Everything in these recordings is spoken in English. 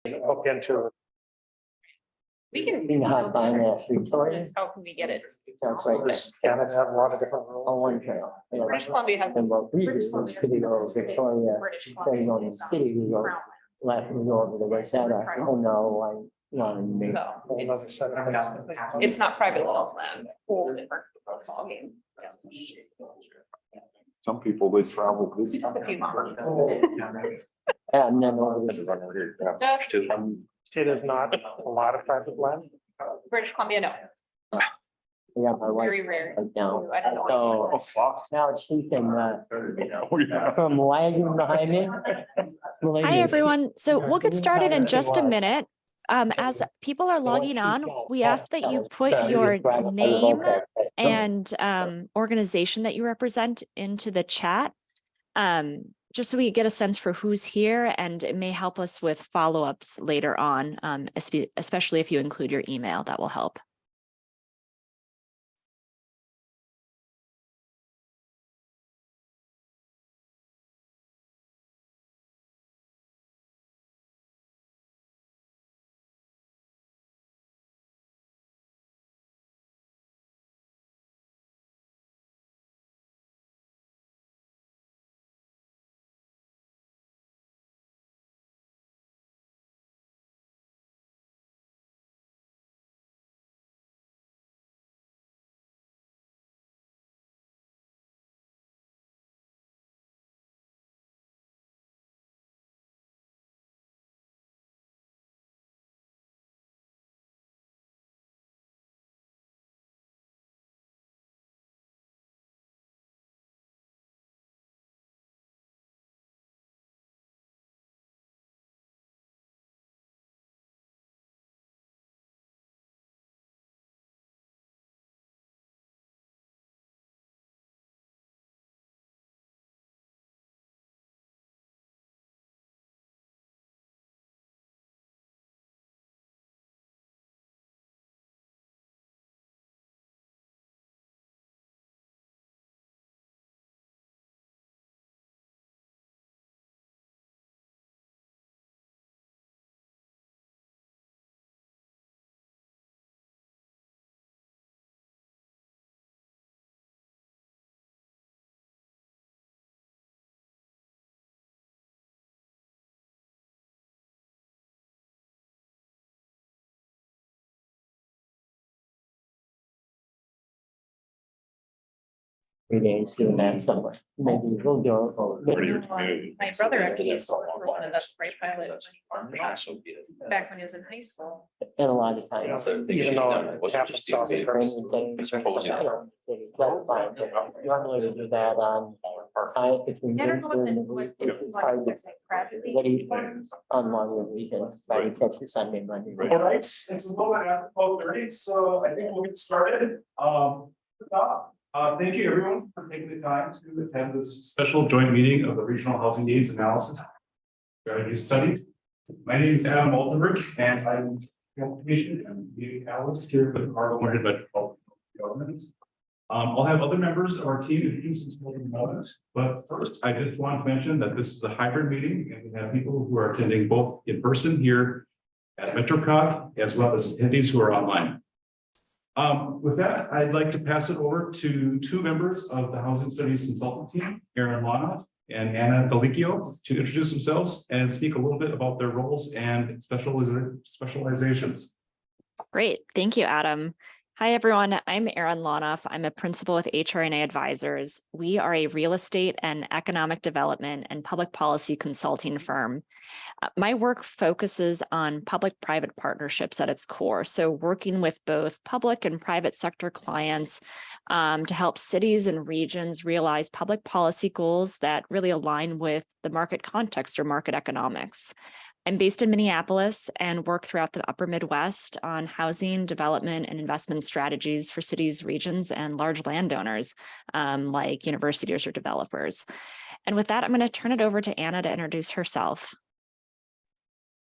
Hook into. We can. You have finance Victoria. How can we get it? That's right. Canada have a lot of different rules. On one trail. Yeah. British Columbia has. And what we do is city go Victoria, so you go in the city, we go left, we go over the west side. Oh no, I want to make. No, Another it's, set of things. it's not private land. Whole different ball game. Some people, they travel. And then over the. See, there's not a lot of private land. British Columbia, no, Yeah, my wife very rare. right now. I don't know. So now she can, from lagging behind me. Hi, everyone. So we'll get started in just a minute. As people are logging on, we ask that you put your name and organization that you represent into the chat, just so we get a sense for who's here, and it may help us with follow-ups later on, especially if you include your email, that will help. Days here and there somewhere. Maybe we'll go. My brother actually is for one of the spray pilot back when he was in high school. And a lot of times. Even though it happens all the time. Normally we do that on time between. I don't know what the. what the- Hard to- like crab meat. What do you on longer weekends, try to catch the Sunday, Monday. All right, it's a little bit after 12:30, so I think we'll get started. Thank you everyone for taking the time to attend this special joint meeting of the Regional Housing Needs Analysis Strategy Study. My name is Adam Oldenburg, and I'm communication and meeting analyst here with the Fargo-Moorhead Metropolitan Government. I'll have other members of our team introduce themselves in a moment, but first I just want to mention that this is a hybrid meeting, and we have people who are attending both in person here at MetroCog, as well as attendees who are online. With that, I'd like to pass it over to two members of the Housing Studies Consultant Team, Aaron Lonoff and Anna Galicchio, to introduce themselves and speak a little bit about their roles and specializations. Great. Thank you, Adam. Hi, everyone. I'm Erin Lonoff. I'm a principal with HRNA Advisors. We are a real estate and economic development and public policy consulting firm. My work focuses on public-private partnerships at its core. So working with both public and private sector clients to help cities and regions realize public policy goals that really align with the market context or market economics. I'm based in Minneapolis and work throughout the upper Midwest on housing, development, and investment strategies for cities, regions, and large landowners like universities or developers. And with that, I'm going to turn it over to Anna to introduce herself.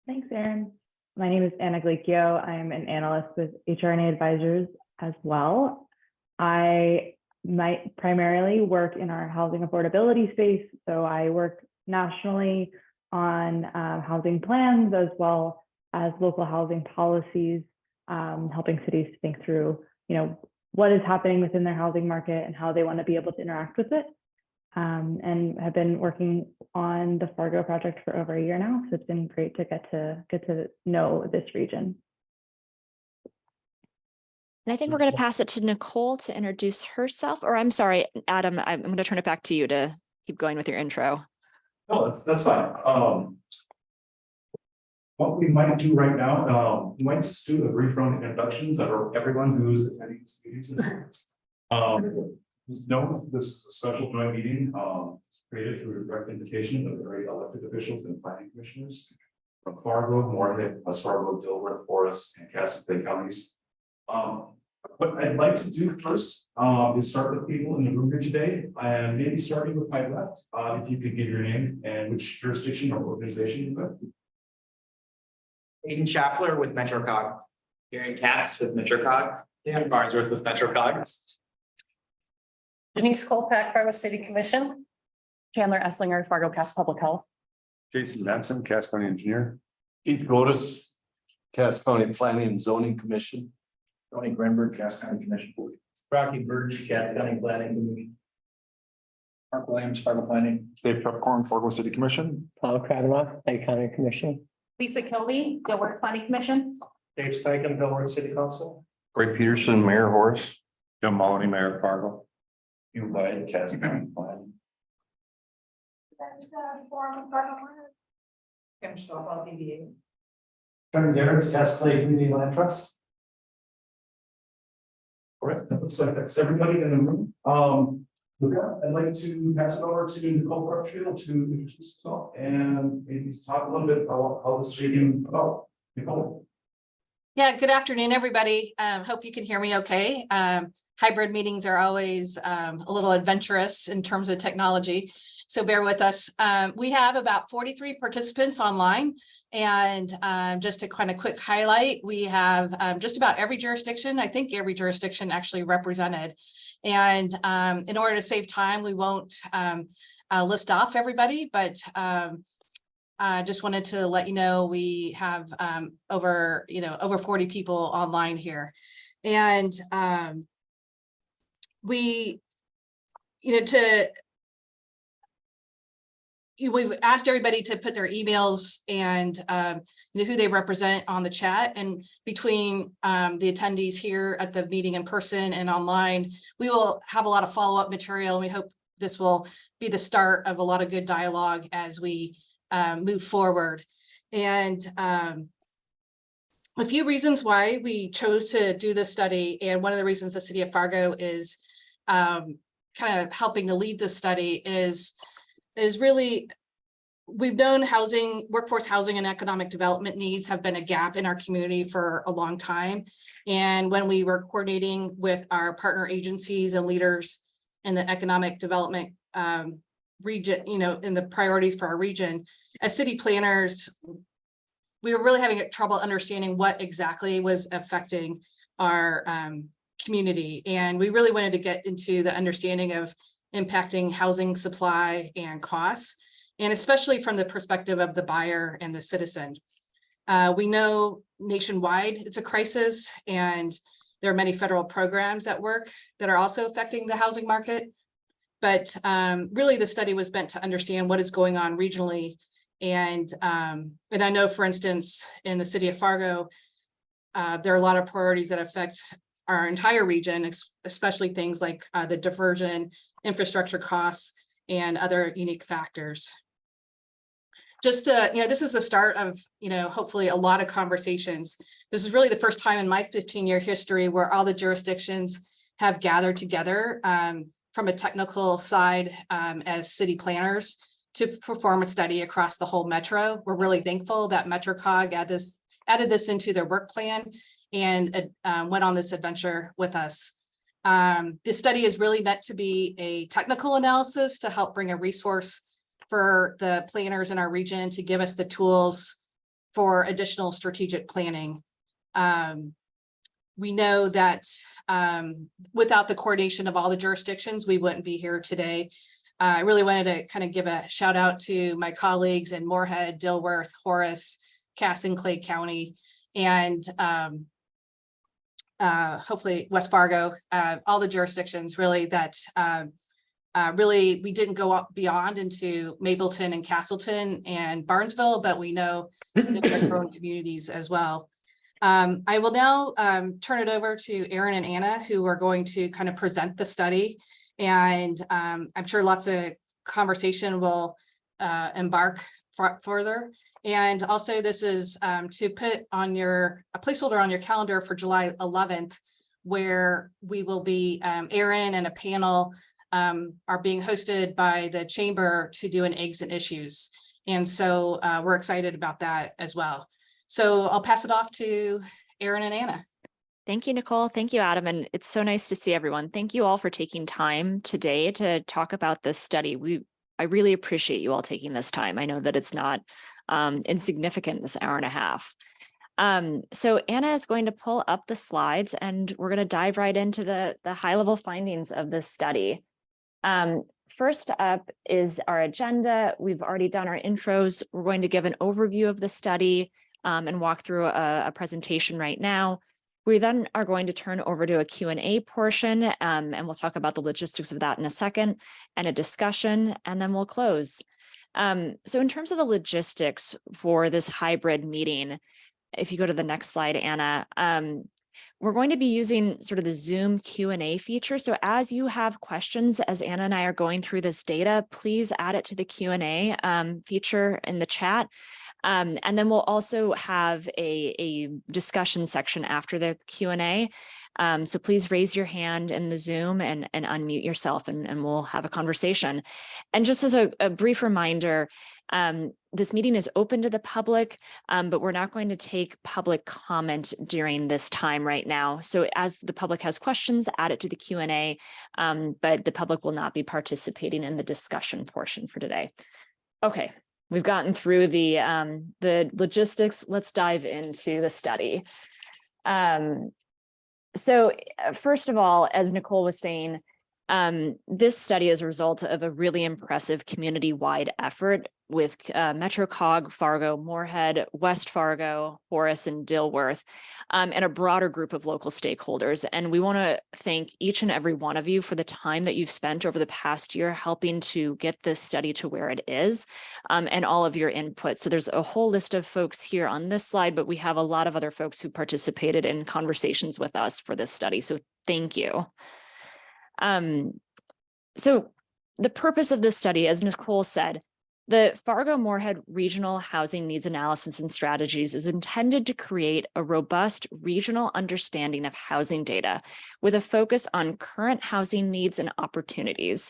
Thanks, Erin. My name is Anna Galicchio. I'm an analyst with HRNA Advisors as well. I might primarily work in our housing affordability space. So I work nationally on housing plans as well as local housing policies, helping cities think through, what is happening within their housing market and how they want to be able to interact with it. And have been working on the Fargo project for over a year now. So it's been great to get to know this region. And I think we're going to pass it to Nicole to introduce herself, or I'm sorry, Adam, I'm going to turn it back to you to keep going with your intro. No, that's fine. What we might do right now, we might just do a brief round of introductions of everyone who's attending this meeting today. Just know this is a special joint meeting, created through direct invitation of the very elected officials and planning commissioners from Fargo-Moorhead, West Fargo, Dilworth, Horace, and Cascade counties. What I'd like to do first is start with people in the room here today, and maybe starting with my left, if you could give your name and which jurisdiction or organization you're with. Aiden Schaffler with MetroCog. Aaron Capps with MetroCog. Dan Barnesworth with MetroCog. Denise Colpack, Fargo City Commission. Chandler Esslinger, Fargo Cass Public Health. Jason Matson, Cass County Engineer. Keith Gotis, Cass County Planning and Zoning Commission. Tony Grenberg, Cass County Commission. Rocky Birch, Cass County Planning Commission. Mark Williams, Fargo Planning. Dave Pepcorn, Fargo City Commission. Paul Craddock, Lake County Commission. Lisa Kilby, Dilworth Planning Commission. Dave Steichen, Dilworth City Council. Greg Peterson, Mayor Horace. Jim Moloney, Mayor Fargo. You by Cass County Planning. Kim Staub, BBA. Kevin Garrett's Cass Clay Community Land Trust. All right, that looks like that's everybody in the room. With that, I'd like to pass it over to Nicole Crutchfield to introduce herself and maybe talk a little bit about how this came about. Nicole. Yeah, good afternoon, everybody. Hope you can hear me okay. Hybrid meetings are always a little adventurous in terms of technology, so bear with us. We have about 43 participants online, and just to kind of quick highlight, we have just about every jurisdiction, I think every jurisdiction actually represented. And in order to save time, we won't list off everybody, but just wanted to let you know we have over 40 people online here. And we've asked everybody to put their emails and who they represent on the chat, and between the attendees here at the meeting in person and online, we will have a lot of follow-up material. We hope this will be the start of a lot of good dialogue as we move forward. And a few reasons why we chose to do this study, and one of the reasons the city of Fargo is kind of helping to lead this study is really, we've known workforce housing and economic development needs have been a gap in our community for a long time. And when we were coordinating with our partner agencies and leaders in the economic development region, in the priorities for our region, as city planners, we were really having trouble understanding what exactly was affecting our community. And we really wanted to get into the understanding of impacting housing supply and costs, and especially from the perspective of the buyer and the citizen. We know nationwide it's a crisis, and there are many federal programs at work that are also affecting the housing market. But really the study was meant to understand what is going on regionally. And I know, for instance, in the city of Fargo, there are a lot of priorities that affect our entire region, especially things like the diversion, infrastructure costs, and other unique factors. Just to, this is the start of, hopefully a lot of conversations. This is really the first time in my 15-year history where all the jurisdictions have gathered together from a technical side as city planners to perform a study across the whole metro. We're really thankful that MetroCog added this into their work plan and went on this adventure with us. This study is really meant to be a technical analysis to help bring a resource for the planners in our region to give us the tools for additional strategic planning. We know that without the coordination of all the jurisdictions, we wouldn't be here today. I really wanted to kind of give a shout out to my colleagues in Moorhead, Dilworth, Horace, Cass and Clay County, and hopefully West Fargo, all the jurisdictions really that really we didn't go up beyond into Mableton and Castleton and Barnesville, but we know that they're growing communities as well. I will now turn it over to Aaron and Anna, who are going to kind of present the study. And I'm sure lots of conversation will embark further. And also this is to put on a placeholder on your calendar for July 11th, where we will be, Aaron and a panel are being hosted by the chamber to do an eggs and issues. And so we're excited about that as well. So I'll pass it off to Aaron and Anna. Thank you, Nicole. Thank you, Adam. And it's so nice to see everyone. Thank you all for taking time today to talk about this study. I really appreciate you all taking this time. I know that it's not insignificant, this hour and a half. So Anna is going to pull up the slides and we're going to dive right into the high-level findings of this study. First up is our agenda. We've already done our intros. We're going to give an overview of the study and walk through a presentation right now. We then are going to turn over to a Q&A portion, and we'll talk about the logistics of that in a second, and a discussion, and then we'll close. So in terms of the logistics for this hybrid meeting, if you go to the next slide, Anna, we're going to be using sort of the Zoom Q&A feature. So as you have questions, as Anna and I are going through this data, please add it to the Q&A feature in the chat. And then we'll also have a discussion section after the Q&A. So please raise your hand in the Zoom and unmute yourself and we'll have a conversation. And just as a brief reminder, this meeting is open to the public, but we're not going to take public comment during this time right now. So as the public has questions, add it to the Q&A, but the public will not be participating in the discussion portion for today. Okay. We've gotten through the logistics. Let's dive into the study. So first of all, as Nicole was saying, this study is a result of a really impressive community-wide effort with MetroCog, Fargo-Moorhead, West Fargo, Horace, and Dilworth, and a broader group of local stakeholders. And we want to thank each and every one of you for the time that you've spent over the past year helping to get this study to where it is, and all of your input. So there's a whole list of folks here on this slide, but we have a lot of other folks who participated in conversations with us for this study. So thank you. So the purpose of this study, as Nicole said, the Fargo-Moorhead Regional Housing Needs Analysis and Strategies is intended to create a robust regional understanding of housing data with a focus on current housing needs and opportunities.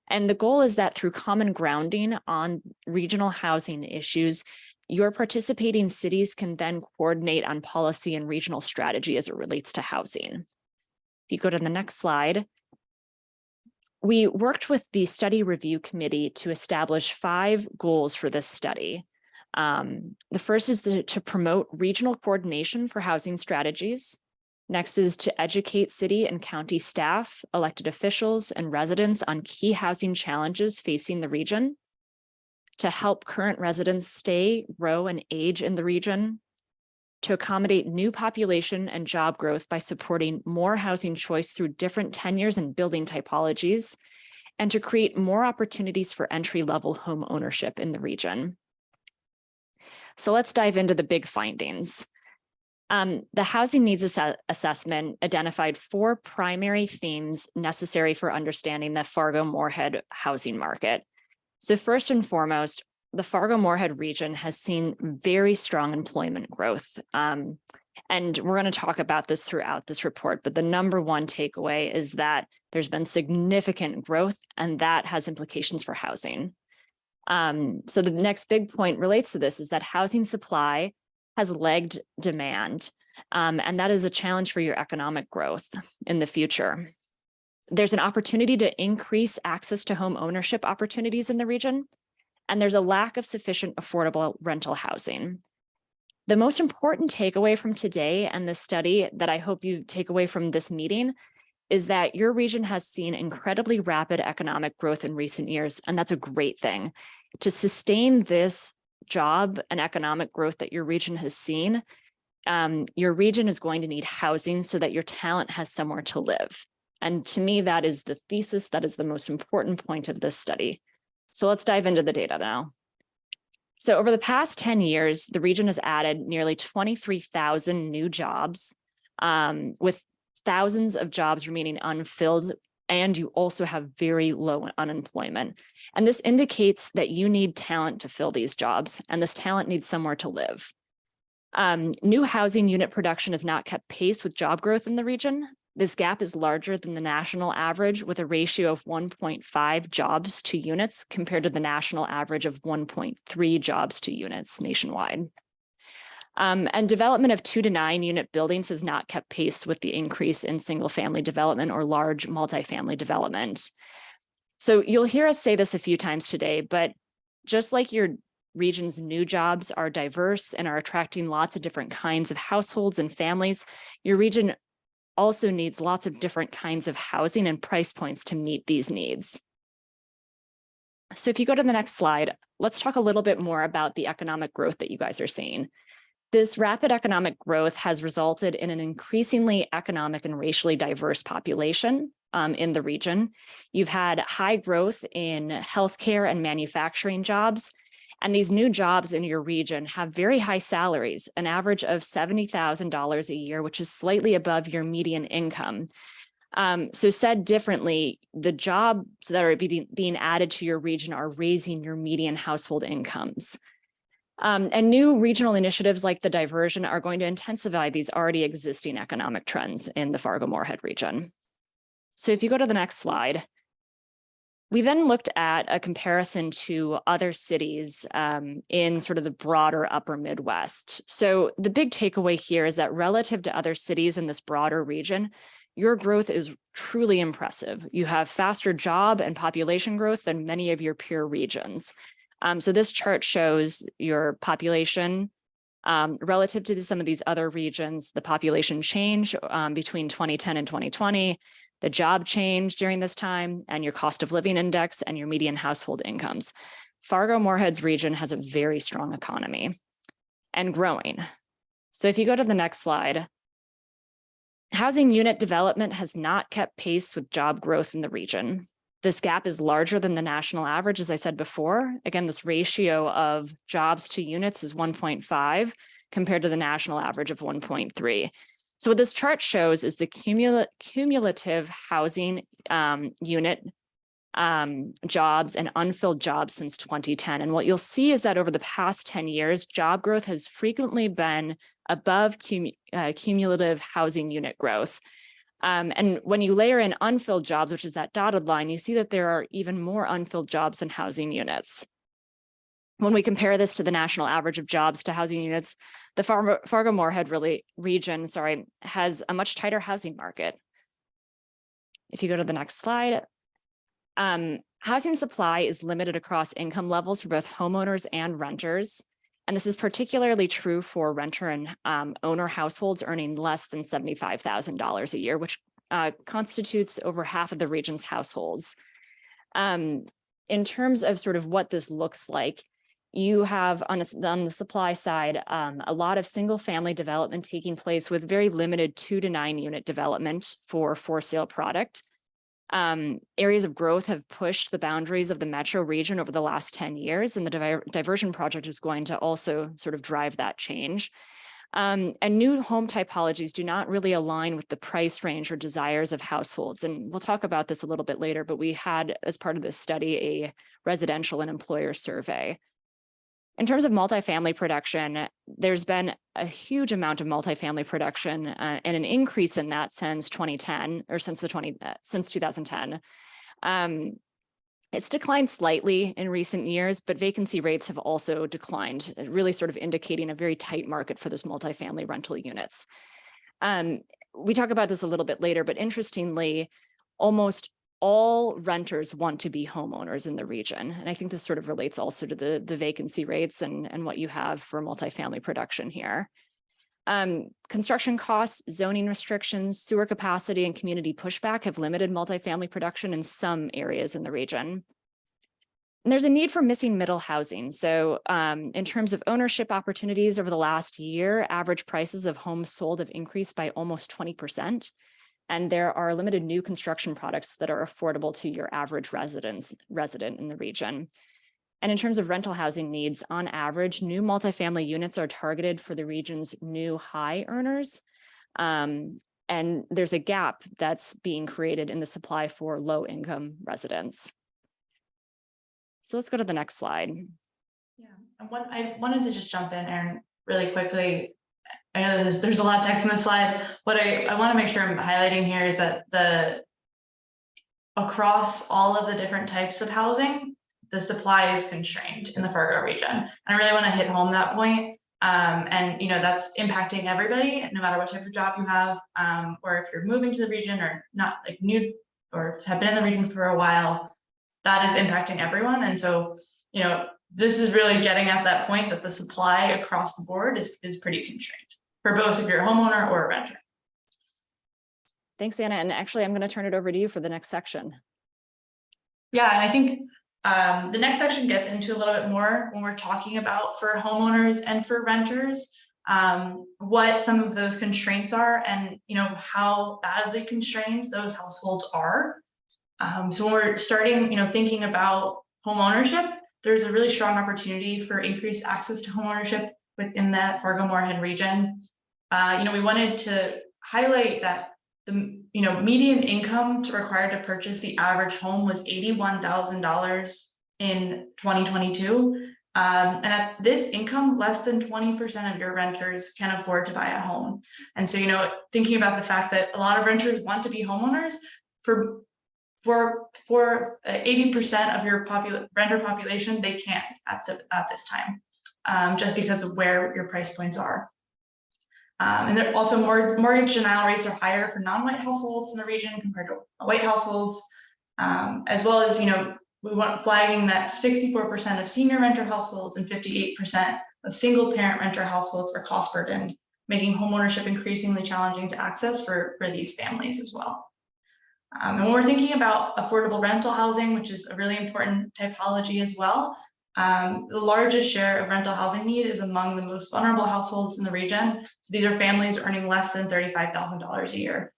And the goal is that through common grounding on regional housing issues, your participating cities can then coordinate on policy and regional strategy as it relates to housing. If you go to the next slide. We worked with the study review committee to establish 5 goals for this study. The first is to promote regional coordination for housing strategies. Next is to educate city and county staff, elected officials, and residents on key housing challenges facing the region. To help current residents stay, grow, and age in the region. To accommodate new population and job growth by supporting more housing choice through different tenures and building typologies, and to create more opportunities for entry-level home ownership in the region. So let's dive into the big findings. The housing needs assessment identified 4 primary themes necessary for understanding the Fargo-Moorhead housing market. So first and foremost, the Fargo-Moorhead region has seen very strong employment growth. And we're going to talk about this throughout this report, but the number one takeaway is that there's been significant growth and that has implications for housing. So the next big point relates to this is that housing supply has lagged demand, and that is a challenge for your economic growth in the future. There's an opportunity to increase access to home ownership opportunities in the region, and there's a lack of sufficient affordable rental housing. The most important takeaway from today and this study that I hope you take away from this meeting is that your region has seen incredibly rapid economic growth in recent years, and that's a great thing. To sustain this job and economic growth that your region has seen, your region is going to need housing so that your talent has somewhere to live. And to me, that is the thesis, that is the most important point of this study. So let's dive into the data now. So over the past 10 years, the region has added nearly 23,000 new jobs, with thousands of jobs remaining unfilled, and you also have very low unemployment. And this indicates that you need talent to fill these jobs, and this talent needs somewhere to live. New housing unit production has not kept pace with job growth in the region. This gap is larger than the national average, with a ratio of 1.5 jobs to units compared to the national average of 1.3 jobs to units nationwide. And development of 2 to 9 unit buildings has not kept pace with the increase in single family development or large multifamily development. So you'll hear us say this a few times today, but just like your region's new jobs are diverse and are attracting lots of different kinds of households and families, your region also needs lots of different kinds of housing and price points to meet these needs. So if you go to the next slide, let's talk a little bit more about the economic growth that you guys are seeing. This rapid economic growth has resulted in an increasingly economic and racially diverse population in the region. You've had high growth in healthcare and manufacturing jobs, and these new jobs in your region have very high salaries, an average of $70,000 a year, which is slightly above your median income. So said differently, the jobs that are being added to your region are raising your median household incomes. And new regional initiatives like the diversion are going to intensify these already existing economic trends in the Fargo-Moorhead region. So if you go to the next slide, we then looked at a comparison to other cities in sort of the broader upper Midwest. So the big takeaway here is that relative to other cities in this broader region, your growth is truly impressive. You have faster job and population growth than many of your peer regions. So this chart shows your population relative to some of these other regions, the population change between 2010 and 2020, the job change during this time, and your cost of living index and your median household incomes. Fargo-Moorhead's region has a very strong economy and growing. So if you go to the next slide, housing unit development has not kept pace with job growth in the region. This gap is larger than the national average, as I said before. Again, this ratio of jobs to units is 1.5 compared to the national average of 1.3. So what this chart shows is the cumulative housing unit jobs and unfilled jobs since 2010. And what you'll see is that over the past 10 years, job growth has frequently been above cumulative housing unit growth. And when you layer in unfilled jobs, which is that dotted line, you see that there are even more unfilled jobs than housing units. When we compare this to the national average of jobs to housing units, the Fargo-Moorhead region has a much tighter housing market. If you go to the next slide, housing supply is limited across income levels for both homeowners and renters. And this is particularly true for renter and owner households earning less than $75,000 a year, which constitutes over half of the region's households. In terms of sort of what this looks like, you have on the supply side, a lot of single family development taking place with very limited 2 to 9 unit development for sale product. Areas of growth have pushed the boundaries of the metro region over the last 10 years, and the diversion project is going to also sort of drive that change. And new home typologies do not really align with the price range or desires of households. And we'll talk about this a little bit later, but we had, as part of this study, a residential and employer survey. In terms of multifamily production, there's been a huge amount of multifamily production and an increase in that since 2010 or since 2010. It's declined slightly in recent years, but vacancy rates have also declined, really sort of indicating a very tight market for those multifamily rental units. We talk about this a little bit later, but interestingly, almost all renters want to be homeowners in the region. And I think this sort of relates also to the vacancy rates and what you have for multifamily production here. Construction costs, zoning restrictions, sewer capacity, and community pushback have limited multifamily production in some areas in the region. And there's a need for missing middle housing. So in terms of ownership opportunities over the last year, average prices of homes sold have increased by almost 20%. And there are limited new construction products that are affordable to your average resident in the region. And in terms of rental housing needs, on average, new multifamily units are targeted for the region's new high earners. And there's a gap that's being created in the supply for low income residents. So let's go to the next slide. Yeah, and what I wanted to just jump in, Erin, really quickly. I know there's a lot of text in this slide. What I want to make sure I'm highlighting here is that across all of the different types of housing, the supply is constrained in the Fargo region. And I really want to hit home that point. And that's impacting everybody, no matter what type of job you have, or if you're moving to the region or not, like new or have been in the region for a while, that is impacting everyone. And so, this is really getting at that point that the supply across the board is pretty constrained for both if you're a homeowner or a renter. Thanks, Anna. And actually, I'm going to turn it over to you for the next section. Yeah, and I think the next section gets into a little bit more when we're talking about for homeowners and for renters, what some of those constraints are and, how badly constrained those households are. So when we're starting, thinking about home ownership, there's a really strong opportunity for increased access to home ownership within that Fargo-Moorhead region. We wanted to highlight that the median income required to purchase the average home was $81,000 in 2022. And at this income, less than 20% of your renters can afford to buy a home. And so, thinking about the fact that a lot of renters want to be homeowners, for 80% of your renter population, they can't at this time, just because of where your price points are. And there also mortgage denial rates are higher for non-white households in the region compared to white households, as well as, we want flagging that 64% of senior renter households and 58% of single parent renter households are cost burdened, making homeownership increasingly challenging to access for these families as well. And when we're thinking about affordable rental housing, which is a really important typology as well, the largest share of rental housing need is among the most vulnerable households in the region. So these are families earning less than $35,000 a year,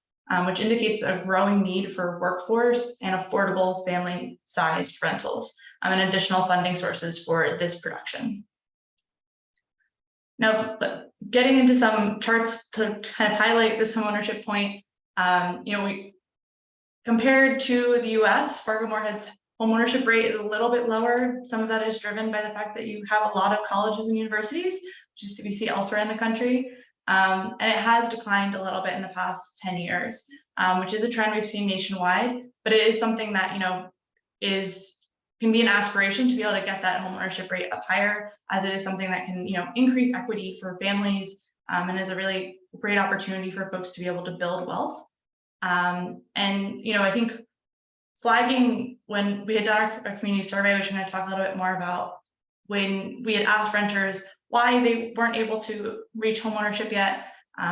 which indicates a growing need for workforce and affordable family-sized rentals, and additional funding sources for this production. Now, getting into some charts to kind of highlight this homeownership point, we compared to the US, Fargo-Moorhead's homeownership rate is a little bit lower. Some of that is driven by the fact that you have a lot of colleges and universities, which is we see elsewhere in the country. And it has declined a little bit in the past 10 years, which is a trend we've seen nationwide, but it is something that, can be an aspiration to be able to get that homeownership rate up higher, as it is something that can, increase equity for families, and is a really great opportunity for folks to be able to build wealth. And, I think flagging, when we had done our community survey, which I'm going to talk a little bit more about, when we had asked renters why they weren't able to reach homeownership yet,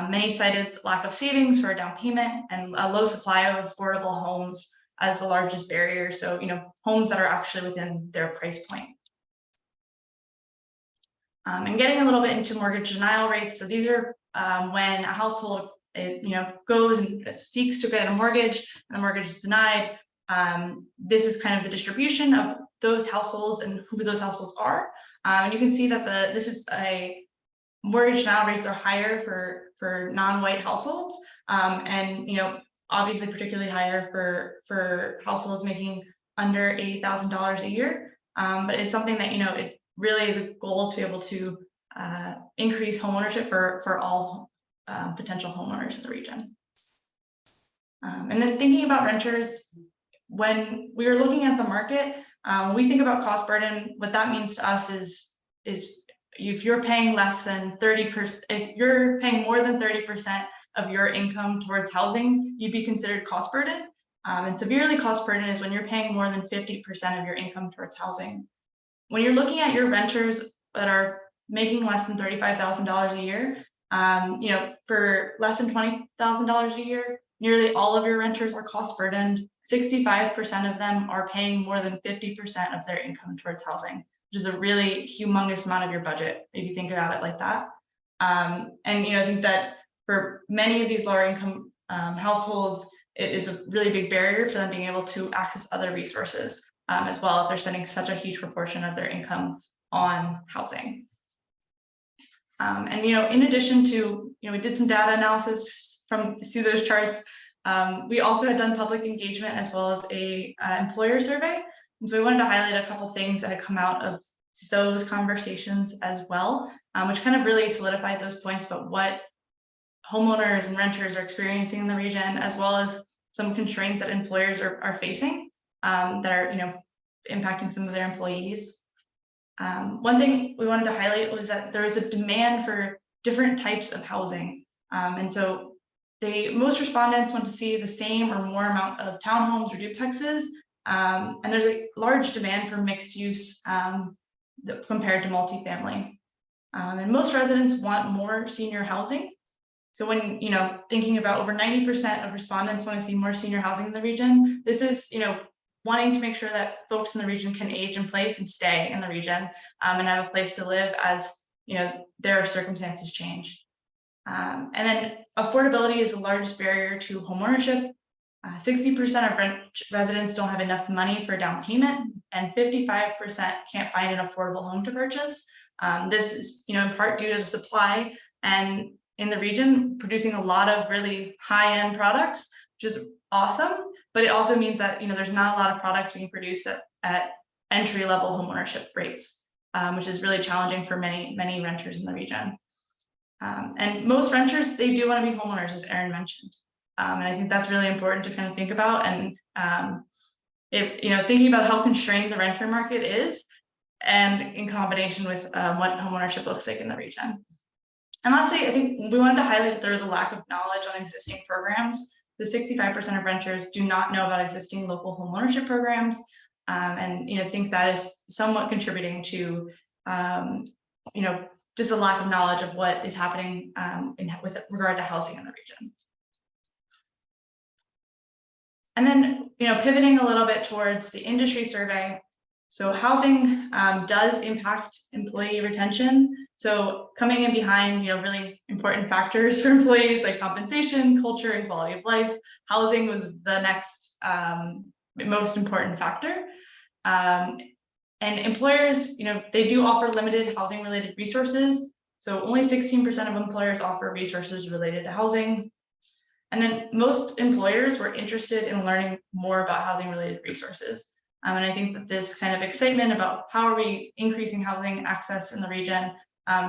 many cited lack of savings for a down payment and a low supply of affordable homes as the largest barrier. So, homes that are actually within their price point. And getting a little bit into mortgage denial rates. So these are when a household goes and seeks to get a mortgage and the mortgage is denied. This is kind of the distribution of those households and who those households are. And you can see that this is a mortgage denial rates are higher for non-white households, and obviously particularly higher for households making under $80,000 a year. But it's something that it really is a goal to be able to increase homeownership for all potential homeowners in the region. And then thinking about renters, when we are looking at the market, we think about cost burden. What that means to us is if you're paying less than 30%, if you're paying more than 30% of your income towards housing, you'd be considered cost burden. And severely cost burden is when you're paying more than 50% of your income towards housing. When you're looking at your renters that are making less than $35,000 a year, You know, for less than $20,000 a year, nearly all of your renters are cost burdened. 65% of them are paying more than 50% of their income towards housing, which is a really humongous amount of your budget if you think about it like that. And you know, I think that for many of these lower income households, it is a really big barrier for them being able to access other resources as well if they're spending such a huge proportion of their income on housing. And you know, in addition to, you know, we did some data analysis from see those charts. We also had done public engagement as well as a employer survey. And so we wanted to highlight a couple things that had come out of those conversations as well, which kind of really solidified those points about what homeowners and renters are experiencing in the region, as well as some constraints that employers are facing that are, you know, impacting some of their employees. One thing we wanted to highlight was that there is a demand for different types of housing. And so most respondents want to see the same or more amount of townhomes or duplexes. And there's a large demand for mixed use compared to multifamily. And most residents want more senior housing. So when, you know, thinking about over 90% of respondents want to see more senior housing in the region, this is, you know, wanting to make sure that folks in the region can age in place and stay in the region and have a place to live as, you know, their circumstances change. And then affordability is the largest barrier to homeownership. 60% of residents don't have enough money for a down payment, and 55% can't find an affordable home to purchase. This is, you know, in part due to the supply and in the region producing a lot of really high-end products, which is awesome. But it also means that, you know, there's not a lot of products being produced at entry-level homeownership rates, which is really challenging for many renters in the region. And most renters, they do want to be homeowners, as Erin mentioned. And I think that's really important to kind of think about. And you know, thinking about how constrained the renter market is, and in combination with what homeownership looks like in the region. And lastly, I think we wanted to highlight that there is a lack of knowledge on existing programs. The 65% of renters do not know about existing local homeownership programs, and you know, think that is somewhat contributing to you know, just a lack of knowledge of what is happening with regard to housing in the region. And then, you know, pivoting a little bit towards the industry survey. So housing does impact employee retention. So coming in behind, you know, really important factors for employees like compensation, culture, and quality of life, housing was the next most important factor. And employers, you know, they do offer limited housing related resources. So only 16% of employers offer resources related to housing. And then most employers were interested in learning more about housing related resources. And I think that this kind of excitement about how are we increasing housing access in the region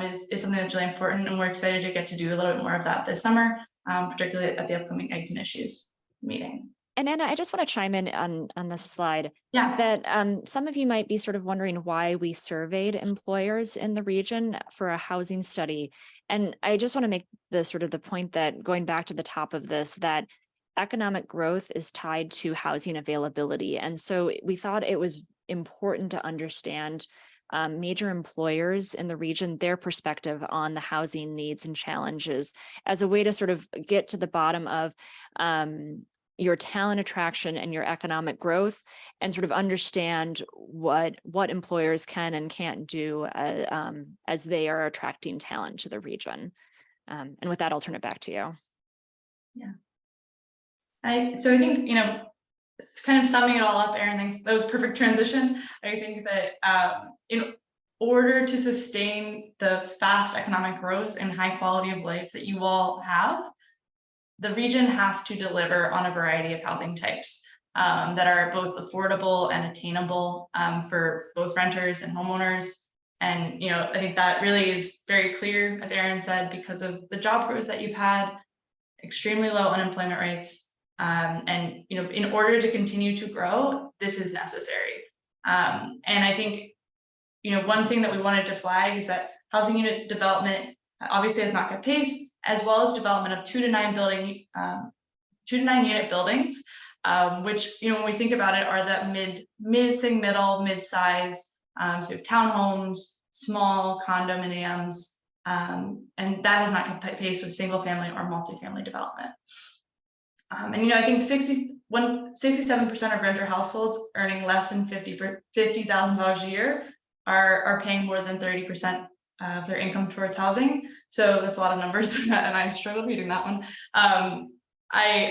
is something that's really important. And we're excited to get to do a little bit more of that this summer, particularly at the upcoming Eggs and Issues meeting. And Anna, I just want to chime in on this slide. Yeah. That some of you might be sort of wondering why we surveyed employers in the region for a housing study. And I just want to make the sort of the point that going back to the top of this, that economic growth is tied to housing availability. And so we thought it was important to understand major employers in the region, their perspective on the housing needs and challenges as a way to sort of get to the bottom of your talent attraction and your economic growth, and sort of understand what employers can and can't do as they are attracting talent to the region. And with that, I'll turn it back to you. Yeah. So I think, you know, it's kind of summing it all up, Erin, thanks. That was a perfect transition. I think that in order to sustain the fast economic growth and high quality of life that you all have, the region has to deliver on a variety of housing types that are both affordable and attainable for both renters and homeowners. And, you know, I think that really is very clear, as Erin said, because of the job growth that you've had, extremely low unemployment rates. And, you know, in order to continue to grow, this is necessary. And I think, you know, one thing that we wanted to flag is that housing unit development obviously has not kept pace, as well as development of 2 to 9 unit buildings, which, you know, when we think about it, are that mid-size, so townhomes, small condominiums, And that has not kept pace with single family or multifamily development. And I think 67% of renter households earning less than $50,000 a year are paying more than 30% of their income towards housing. So that's a lot of numbers, and I struggled reading that one.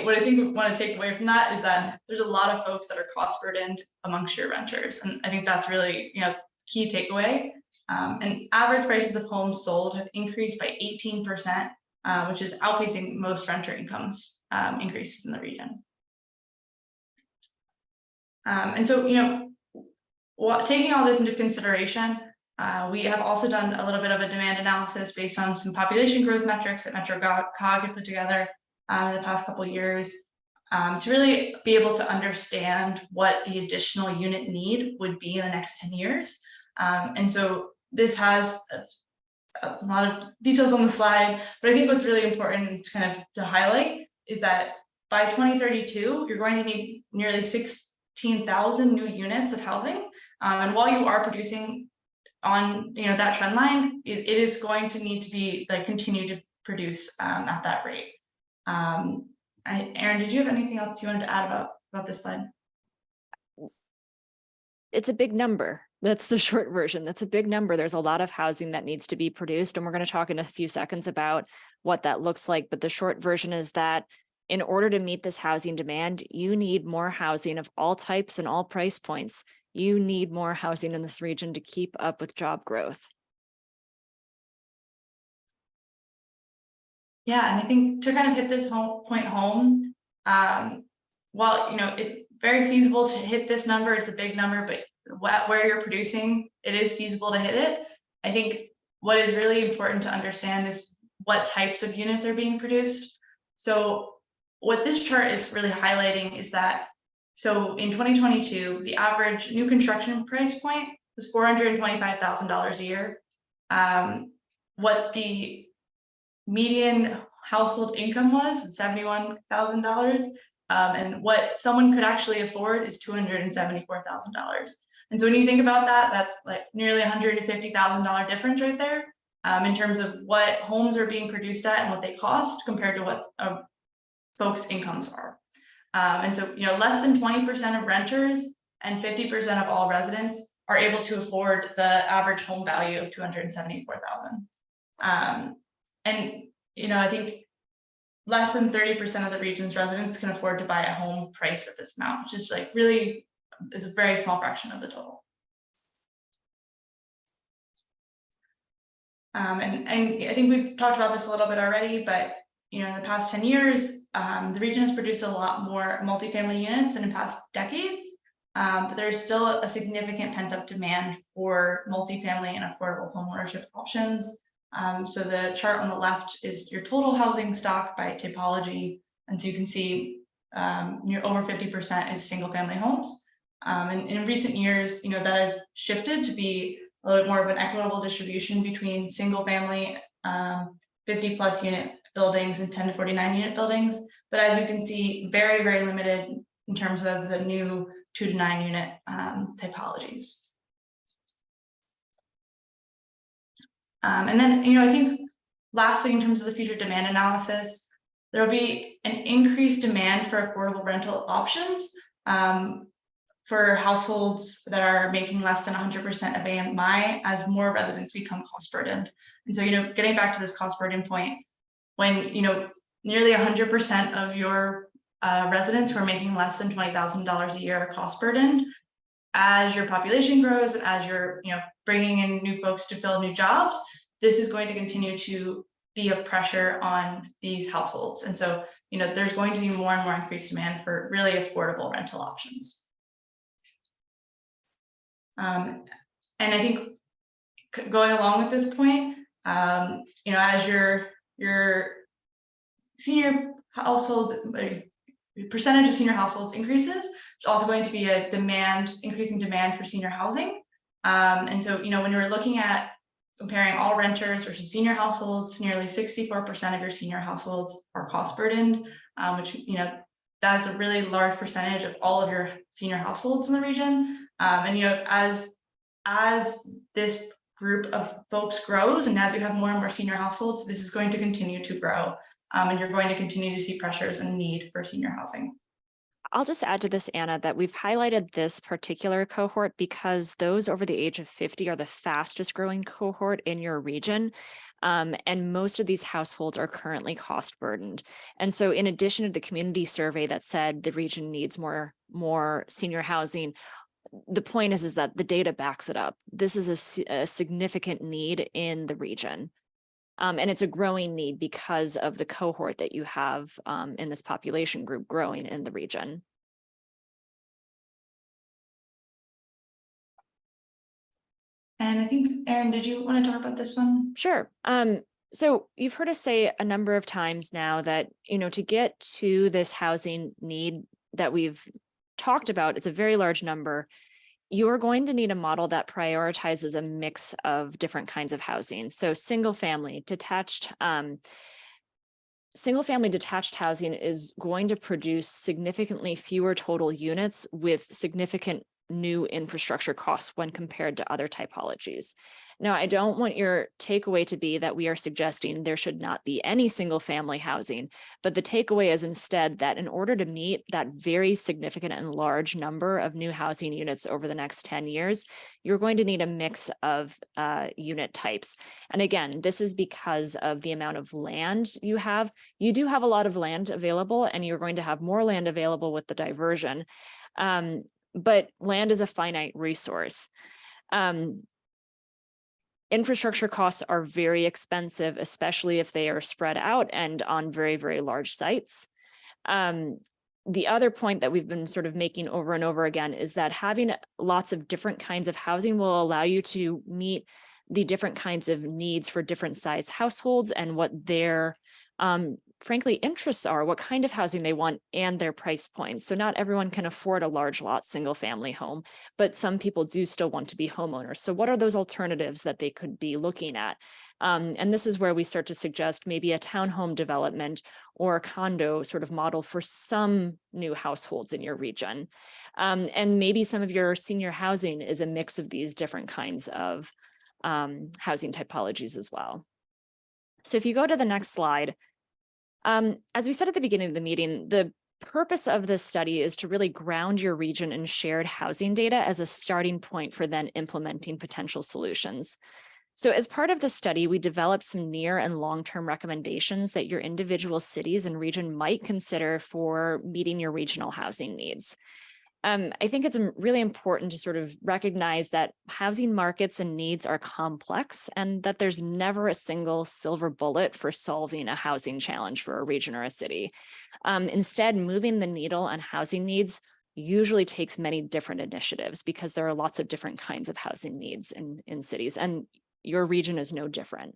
What I think we want to take away from that is that there's a lot of folks that are cost burdened amongst your renters, and I think that's really key takeaway. And average prices of homes sold have increased by 18%, which is outpacing most renter incomes increases in the region. And so, taking all this into consideration, we have also done a little bit of a demand analysis based on some population growth metrics that MetroCog had put together in the past couple of years to really be able to understand what the additional unit need would be in the next 10 years. And so this has a lot of details on the slide, but I think what's really important kind of to highlight is that by 2032, you're going to need nearly 16,000 new units of housing. And while you are producing on that trend line, it is going to need to be continue to produce at that rate. Erin, did you have anything else you wanted to add about this slide? It's a big number. That's the short version. That's a big number. There's a lot of housing that needs to be produced, and we're going to talk in a few seconds about what that looks like. But the short version is that in order to meet this housing demand, you need more housing of all types and all price points. You need more housing in this region to keep up with job growth. Yeah, and I think to kind of hit this point home, while it's very feasible to hit this number, it's a big number, but where you're producing, it is feasible to hit it. I think what is really important to understand is what types of units are being produced. So what this chart is really highlighting is that, so in 2022, the average new construction price point was $425,000 a year. What the median household income was $71,000. And what someone could actually afford is $274,000. And so when you think about that, that's like nearly $150,000 difference right there in terms of what homes are being produced at and what they cost compared to what folks' incomes are. And so, less than 20% of renters and 50% of all residents are able to afford the average home value of $274,000. And, I think less than 30% of the region's residents can afford to buy a home priced at this amount, which is really is a very small fraction of the total. And I think we've talked about this a little bit already, but in the past 10 years, the region has produced a lot more multifamily units than in past decades, but there's still a significant pent-up demand for multifamily and affordable homeownership options. So the chart on the left is your total housing stock by typology, and so you can see over 50% is single-family homes. And in recent years, that has shifted to be a little bit more of an equitable distribution between single-family 50+ unit buildings and 10 to 49 unit buildings. But as you can see, very, very limited in terms of the new 2 to 9 unit typologies. And then, I think lastly, in terms of the future demand analysis, there will be an increased demand for affordable rental options for households that are making less than 100% of AMI as more residents become cost burdened. And so, getting back to this cost burden point, when, nearly 100% of your residents who are making less than $20,000 a year are cost burdened, as your population grows and as you're, bringing in new folks to fill new jobs, this is going to continue to be a pressure on these households. And so, there's going to be more and more increased demand for really affordable rental options. And I think going along with this point, as your senior households, percentage of senior households increases, there's also going to be a increasing demand for senior housing. And so, when you're looking at comparing all renters versus senior households, nearly 64% of your senior households are cost burdened, which, that is a really large percentage of all of your senior households in the region. And, as this group of folks grows, and as you have more and more senior households, this is going to continue to grow. And you're going to continue to see pressures and need for senior housing. I'll just add to this, Anna, that we've highlighted this particular cohort because those over the age of 50 are the fastest growing cohort in your region. And most of these households are currently cost burdened. And so in addition to the community survey that said the region needs more senior housing, the point is that the data backs it up. This is a significant need in the region. And it's a growing need because of the cohort that you have in this population group growing in the region. And I think, Erin, did you want to talk about this one? Sure. So you've heard us say a number of times now that, to get to this housing need that we've talked about, it's a very large number. You're going to need a model that prioritizes a mix of different kinds of housing. So single family detached housing is going to produce significantly fewer total units with significant new infrastructure costs when compared to other typologies. Now, I don't want your takeaway to be that we are suggesting there should not be any single family housing, but the takeaway is instead that in order to meet that very significant and large number of new housing units over the next 10 years, you're going to need a mix of unit types. And again, this is because of the amount of land you have. You do have a lot of land available, and you're going to have more land available with the diversion. But land is a finite resource. Infrastructure costs are very expensive, especially if they are spread out and on very, very large sites. The other point that we've been sort of making over and over again is that having lots of different kinds of housing will allow you to meet the different kinds of needs for different size households and what their frankly, interests are, what kind of housing they want, and their price points. So not everyone can afford a large lot single family home, but some people do still want to be homeowners. So what are those alternatives that they could be looking at? And this is where we start to suggest maybe a townhome development or a condo sort of model for some new households in your region. And maybe some of your senior housing is a mix of these different kinds of housing typologies as well. So if you go to the next slide, as we said at the beginning of the meeting, the purpose of this study is to really ground your region in shared housing data as a starting point for then implementing potential solutions. So as part of the study, we developed some near and long-term recommendations that your individual cities and region might consider for meeting your regional housing needs. I think it's really important to sort of recognize that housing markets and needs are complex and that there's never a single silver bullet for solving a housing challenge for a region or a city. Instead, moving the needle on housing needs usually takes many different initiatives because there are lots of different kinds of housing needs in cities, and your region is no different.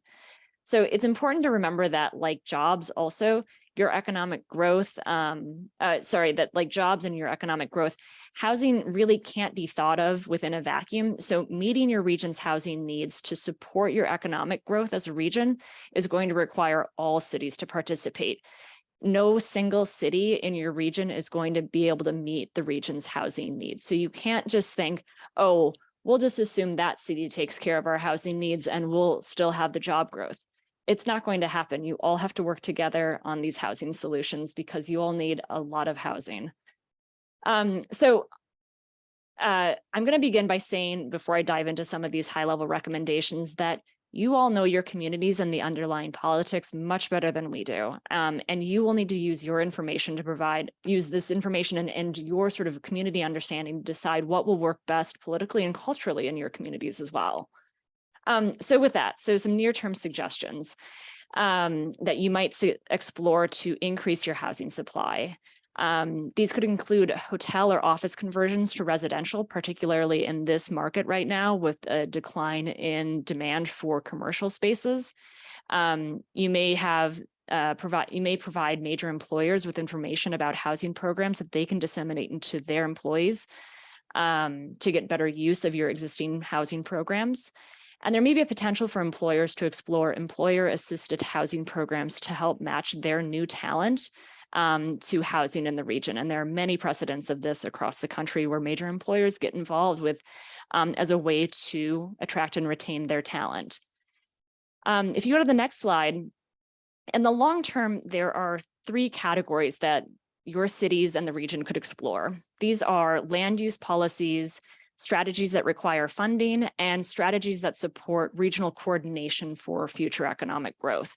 So it's important to remember that, like jobs also, your economic growth, like jobs and your economic growth, housing really can't be thought of within a vacuum. So meeting your region's housing needs to support your economic growth as a region is going to require all cities to participate. No single city in your region is going to be able to meet the region's housing needs. So you can't just think, oh, we'll just assume that city takes care of our housing needs and we'll still have the job growth. It's not going to happen. You all have to work together on these housing solutions because you all need a lot of housing. I'm going to begin by saying, before I dive into some of these high-level recommendations, that you all know your communities and the underlying politics much better than we do. And you will need to use your information to use this information and your sort of community understanding to decide what will work best politically and culturally in your communities as well. So with that, some near-term suggestions that you might explore to increase your housing supply. These could include hotel or office conversions to residential, particularly in this market right now with a decline in demand for commercial spaces. You may provide major employers with information about housing programs that they can disseminate into their employees to get better use of your existing housing programs. And there may be a potential for employers to explore employer-assisted housing programs to help match their new talent to housing in the region. And there are many precedents of this across the country where major employers get involved with as a way to attract and retain their talent. If you go to the next slide, in the long term, there are 3 categories that your cities and the region could explore. These are land use policies, strategies that require funding, and strategies that support regional coordination for future economic growth.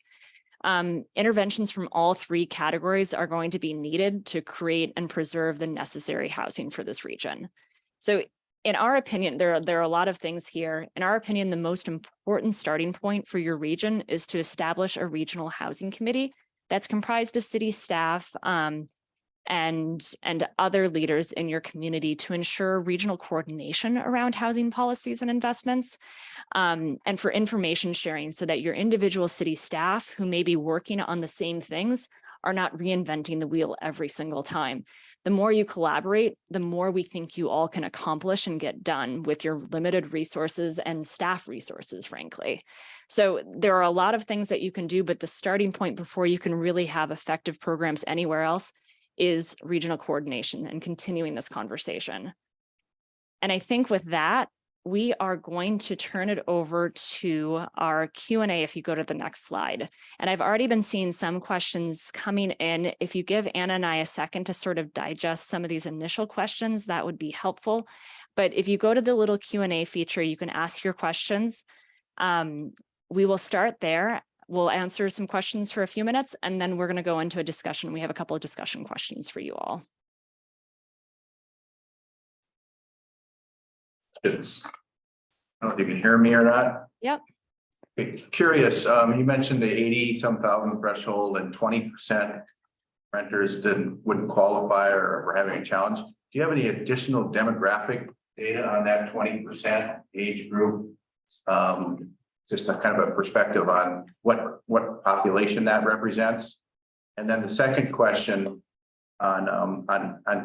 Interventions from all 3 categories are going to be needed to create and preserve the necessary housing for this region. So in our opinion, there are a lot of things here. In our opinion, the most important starting point for your region is to establish a regional housing committee that's comprised of city staff and other leaders in your community to ensure regional coordination around housing policies and investments, and for information sharing so that your individual city staff who may be working on the same things are not reinventing the wheel every single time. The more you collaborate, the more we think you all can accomplish and get done with your limited resources and staff resources, frankly. So there are a lot of things that you can do, but the starting point before you can really have effective programs anywhere else is regional coordination and continuing this conversation. And I think with that, we are going to turn it over to our Q&A if you go to the next slide. And I've already been seeing some questions coming in. If you give Anna and I a second to sort of digest some of these initial questions, that would be helpful. But if you go to the little Q&A feature, you can ask your questions. We will start there. We'll answer some questions for a few minutes, and then we're going to go into a discussion. We have a couple of discussion questions for you all. I don't know if you can hear me or not. Yep. Curious, you mentioned the 80-some thousand threshold and 20% renters wouldn't qualify or were having a challenge. Do you have any additional demographic data on that 20% age group? Just a kind of a perspective on what population that represents. And then the second question on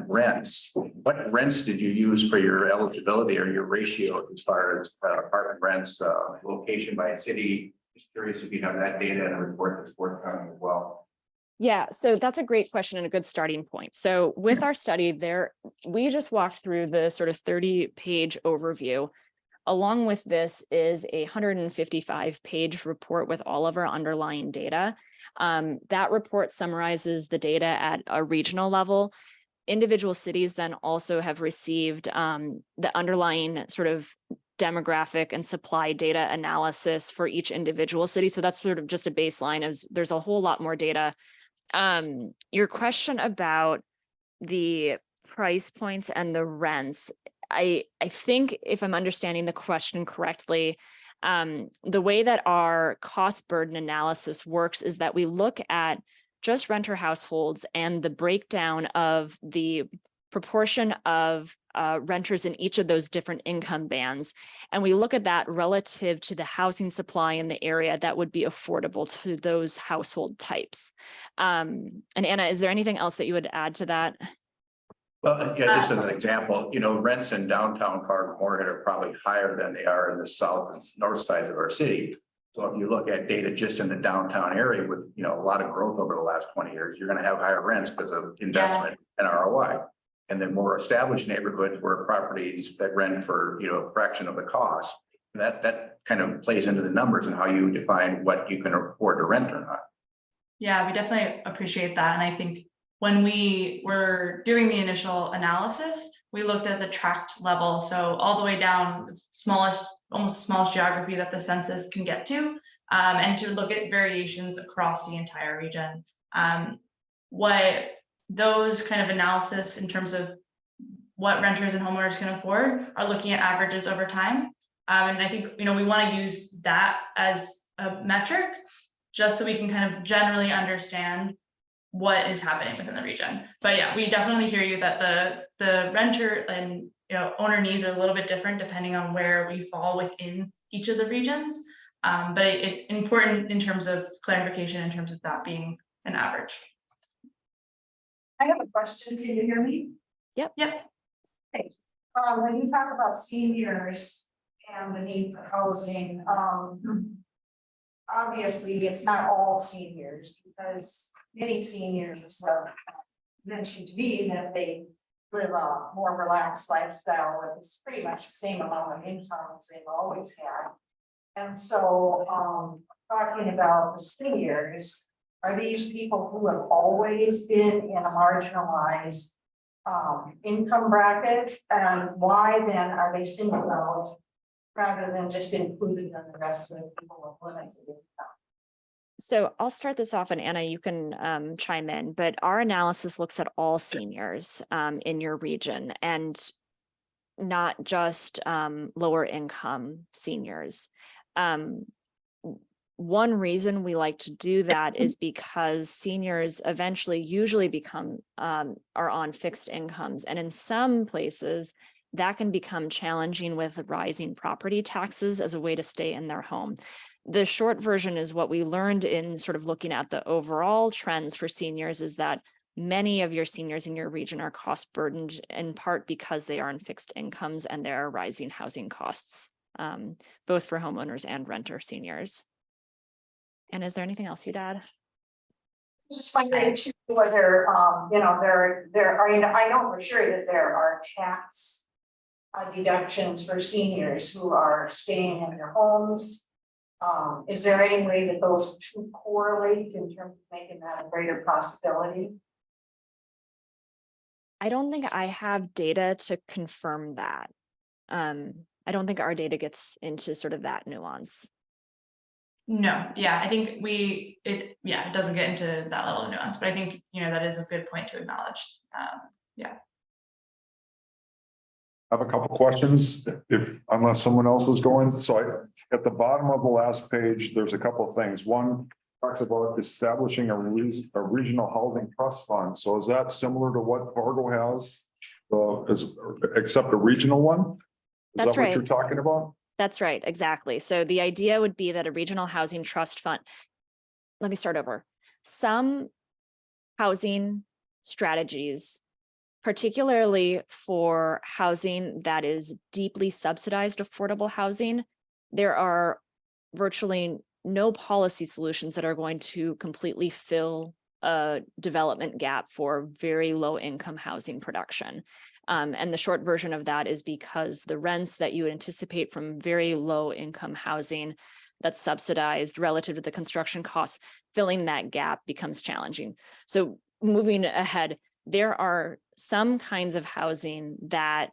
rents. What rents did you use for your eligibility or your ratio as far as apartment rents, location by city? Just curious if you have that data in a report that's forthcoming as well. Yeah, so that's a great question and a good starting point. So with our study there, we just walked through the sort of 30-page overview. Along with this is a 155-page report with all of our underlying data. That report summarizes the data at a regional level. Individual cities then also have received the underlying sort of demographic and supply data analysis for each individual city. So that's sort of just a baseline. There's a whole lot more data. Your question about the price points and the rents, I think if I'm understanding the question correctly, the way that our cost burden analysis works is that we look at just renter households and the breakdown of the proportion of renters in each of those different income bands. And we look at that relative to the housing supply in the area that would be affordable to those household types. And Anna, is there anything else that you would add to that? Well, yeah, just as an example, rents in downtown Fargo-Moorhead are probably higher than they are in the south and north sides of our city. So if you look at data just in the downtown area with, a lot of growth over the last 20 years, you're going to have higher rents because of investment and ROI. And then more established neighborhoods where properties that rent for, a fraction of the cost, that kind of plays into the numbers and how you define what you can afford to rent or not. Yeah, we definitely appreciate that. And I think when we were doing the initial analysis, we looked at the tract level. So all the way down, almost smallest geography that the census can get to, and to look at variations across the entire region. What those kind of analysis in terms of what renters and homeowners can afford are looking at averages over time. And I think, we want to use that as a metric just so we can kind of generally understand what is happening within the region. But yeah, we definitely hear you that the renter and owner needs are a little bit different depending on where we fall within each of the regions. But it's important in terms of clarification in terms of that being an average. I have a question. Can you hear me? Yep. Hey, when you talk about seniors and the need for housing, obviously it's not all seniors because many seniors mentioned to me that they live a more relaxed lifestyle with it's pretty much the same amount of income as they've always had. And so, talking about the seniors, are these people who have always been in a marginalized income bracket? And why then are they singled out rather than just included in the rest of the people with limited income? So I'll start this off, and Anna, you can chime in, but our analysis looks at all seniors in your region and not just lower income seniors. One reason we like to do that is because seniors eventually usually become are on fixed incomes, and in some places that can become challenging with rising property taxes as a way to stay in their home. The short version is what we learned in sort of looking at the overall trends for seniors is that many of your seniors in your region are cost burdened in part because they are on fixed incomes and there are rising housing costs, both for homeowners and renter seniors. And is there anything else you'd add? Just wondering too whether I know for sure that there are tax deductions for seniors who are staying in their homes. Is there any way that those two correlate in terms of making that a greater possibility? I don't think I have data to confirm that. I don't think our data gets into sort of that nuance. No, yeah, I think it doesn't get into that level of nuance, but I think, that is a good point to acknowledge. Yeah. I have a couple questions unless someone else is going. So at the bottom of the last page, there's a couple of things. One talks about establishing a regional housing trust fund. So is that similar to what Fargo has, except a regional one? That's right. What you're talking about? That's right, exactly. So the idea would be that a regional housing trust fund, let me start over. Some housing strategies, particularly for housing that is deeply subsidized affordable housing, there are virtually no policy solutions that are going to completely fill a development gap for very low income housing production. And the short version of that is because the rents that you would anticipate from very low income housing that's subsidized relative to the construction costs, filling that gap becomes challenging. So moving ahead, there are some kinds of housing that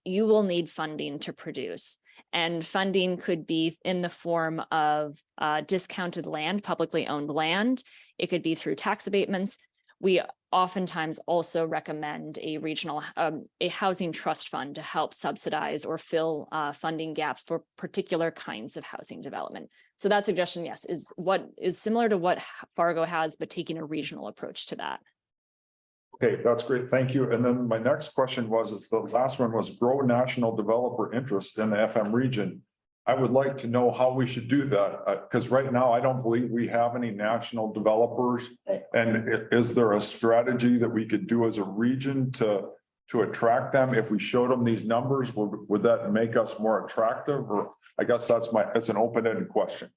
you will need funding to produce. And funding could be in the form of discounted land, publicly owned land. It could be through tax abatements. We oftentimes also recommend a regional, a housing trust fund to help subsidize or fill funding gaps for particular kinds of housing development. So that suggestion, yes, is what is similar to what Fargo has, but taking a regional approach to that. Okay, that's great. Thank you. And then my next question was, the last one was grow national developer interest in the FM region. I would like to know how we should do that, because right now I don't believe we have any national developers. And is there a strategy that we could do as a region to attract them? If we showed them these numbers, would that make us more attractive? Or I guess that's an open-ended question.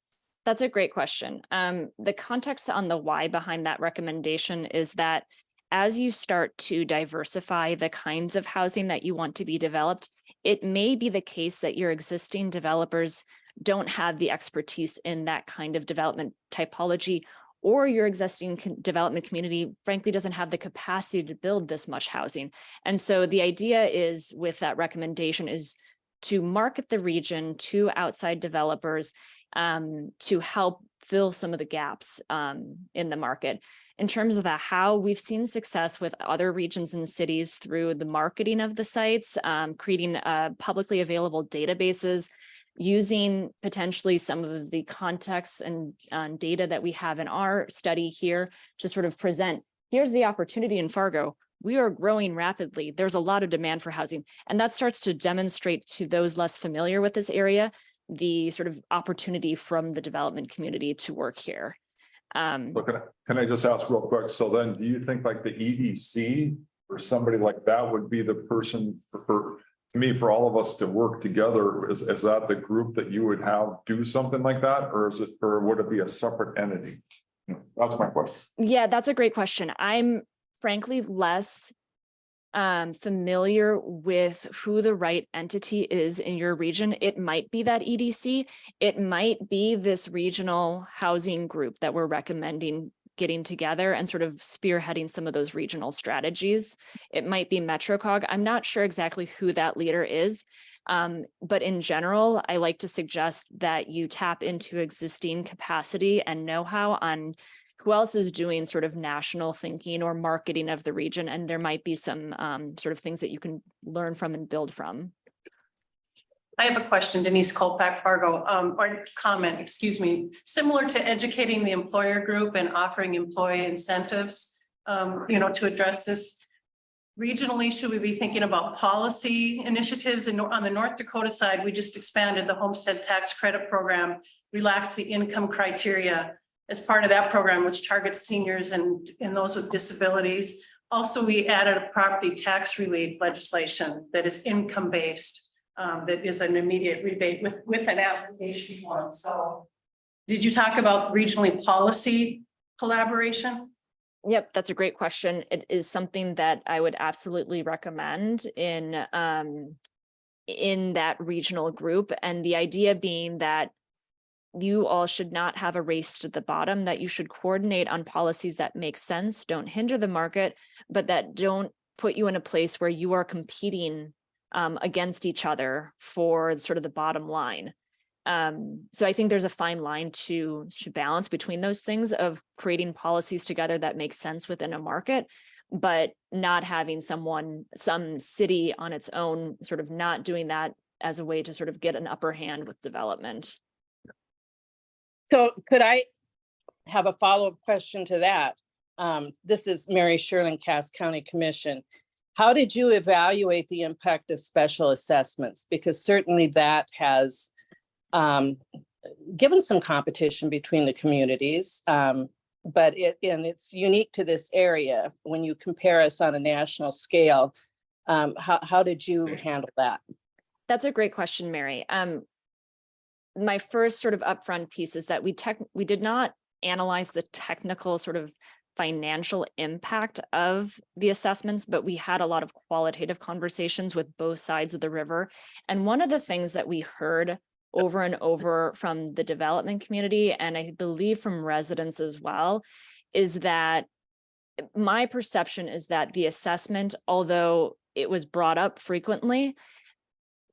That's a great question. The context on the why behind that recommendation is that as you start to diversify the kinds of housing that you want to be developed, it may be the case that your existing developers don't have the expertise in that kind of development typology, or your existing development community, frankly, doesn't have the capacity to build this much housing. And so the idea is with that recommendation is to market the region to outside developers to help fill some of the gaps in the market. In terms of how we've seen success with other regions and cities through the marketing of the sites, creating publicly available databases, using potentially some of the context and data that we have in our study here to sort of present, here's the opportunity in Fargo. We are growing rapidly. There's a lot of demand for housing. And that starts to demonstrate to those less familiar with this area, the sort of opportunity from the development community to work here. But can I just ask real quick? So then do you think like the EDC or somebody like that would be the person for all of us to work together? Is that the group that you would have do something like that? Or would it be a separate entity? That's my question. Yeah, that's a great question. I'm frankly less familiar with who the right entity is in your region. It might be that EDC. It might be this regional housing group that we're recommending getting together and sort of spearheading some of those regional strategies. It might be MetroCog. I'm not sure exactly who that leader is. But in general, I like to suggest that you tap into existing capacity and know-how on who else is doing sort of national thinking or marketing of the region. And there might be some sort of things that you can learn from and build from. I have a question, Denise Kolpak, Fargo, or comment, excuse me, similar to educating the employer group and offering employee incentives, to address this. Regionally, should we be thinking about policy initiatives? And on the North Dakota side, we just expanded the homestead tax credit program, relaxed the income criteria as part of that program, which targets seniors and those with disabilities. Also, we added a property tax relief legislation that is income-based. That is an immediate rebate with an application form. So did you talk about regionally policy collaboration? Yep, that's a great question. It is something that I would absolutely recommend in that regional group. And the idea being that you all should not have a race to the bottom, that you should coordinate on policies that make sense, don't hinder the market, but that don't put you in a place where you are competing against each other for sort of the bottom line. So I think there's a fine line to balance between those things of creating policies together that make sense within a market, but not having some city on its own, sort of not doing that as a way to sort of get an upper hand with development. So could I have a follow-up question to that? This is Mary Sherlin, Cass County Commission. How did you evaluate the impact of special assessments? Because certainly that has given some competition between the communities, but it's unique to this area. When you compare us on a national scale, how did you handle that? That's a great question, Mary. My first sort of upfront piece is that we did not analyze the technical sort of financial impact of the assessments, but we had a lot of qualitative conversations with both sides of the river. And one of the things that we heard over and over from the development community, and I believe from residents as well, is that my perception is that the assessment, although it was brought up frequently,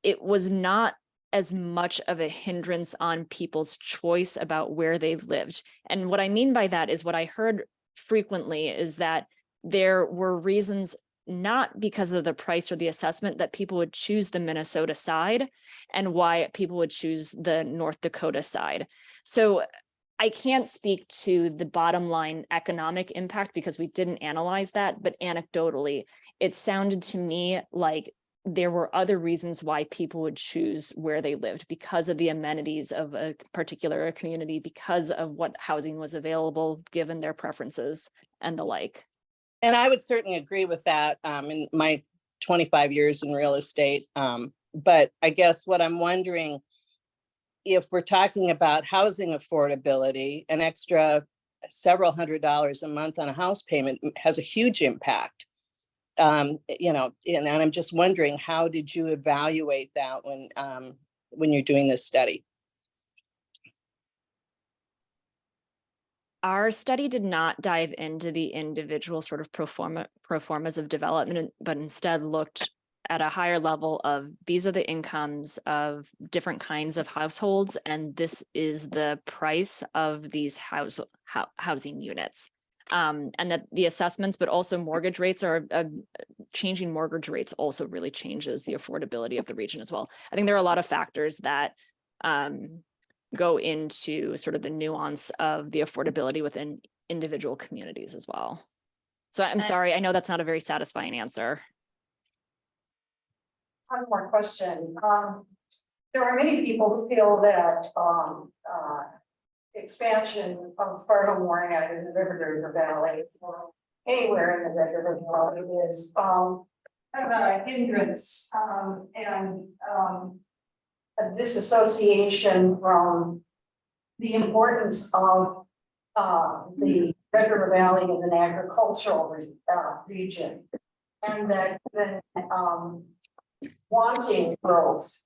it was not as much of a hindrance on people's choice about where they've lived. And what I mean by that is what I heard frequently is that there were reasons, not because of the price or the assessment, that people would choose the Minnesota side and why people would choose the North Dakota side. So I can't speak to the bottom line economic impact because we didn't analyze that, but anecdotally, it sounded to me like there were other reasons why people would choose where they lived because of the amenities of a particular community, because of what housing was available, given their preferences and the like. And I would certainly agree with that in my 25 years in real estate. But I guess what I'm wondering, if we're talking about housing affordability, an extra several $100s a month on a house payment has a huge impact. And I'm just wondering, how did you evaluate that when you're doing this study? Our study did not dive into the individual sort of pro formas of development, but instead looked at a higher level of these are the incomes of different kinds of households, and this is the price of these housing units. And that the assessments, but also mortgage rates are changing mortgage rates also really changes the affordability of the region as well. I think there are a lot of factors that go into sort of the nuance of the affordability within individual communities as well. So I'm sorry, I know that's not a very satisfying answer. One more question. There are many people who feel that expansion of Fargo-Moorhead in the River Valley or anywhere in the River Valley is kind of a hindrance and a disassociation from the importance of the Red River Valley is an agricultural region. And that then wanting growth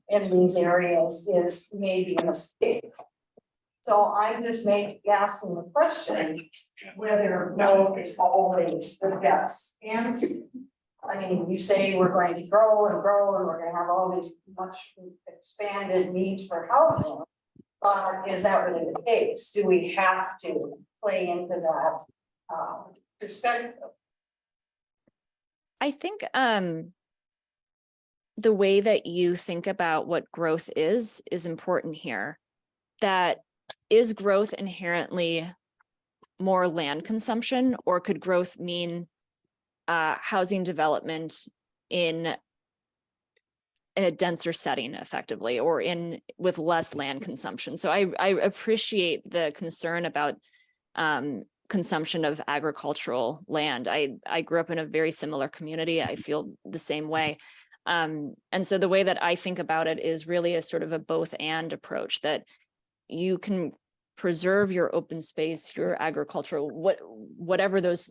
in these areas is maybe a mistake. So I'm just asking the question whether no is always the best answer. I mean, you say we're going to grow and grow and we're going to have all these much expanded needs for housing. Is that really the case? Do we have to play into that perspective? I think the way that you think about what growth is important here. That is growth inherently more land consumption, or could growth mean housing development in a denser setting effectively, or with less land consumption? So I appreciate the concern about consumption of agricultural land. I grew up in a very similar community. I feel the same way. And so the way that I think about it is really a sort of a both and approach, that you can preserve your open space, your agricultural, whatever those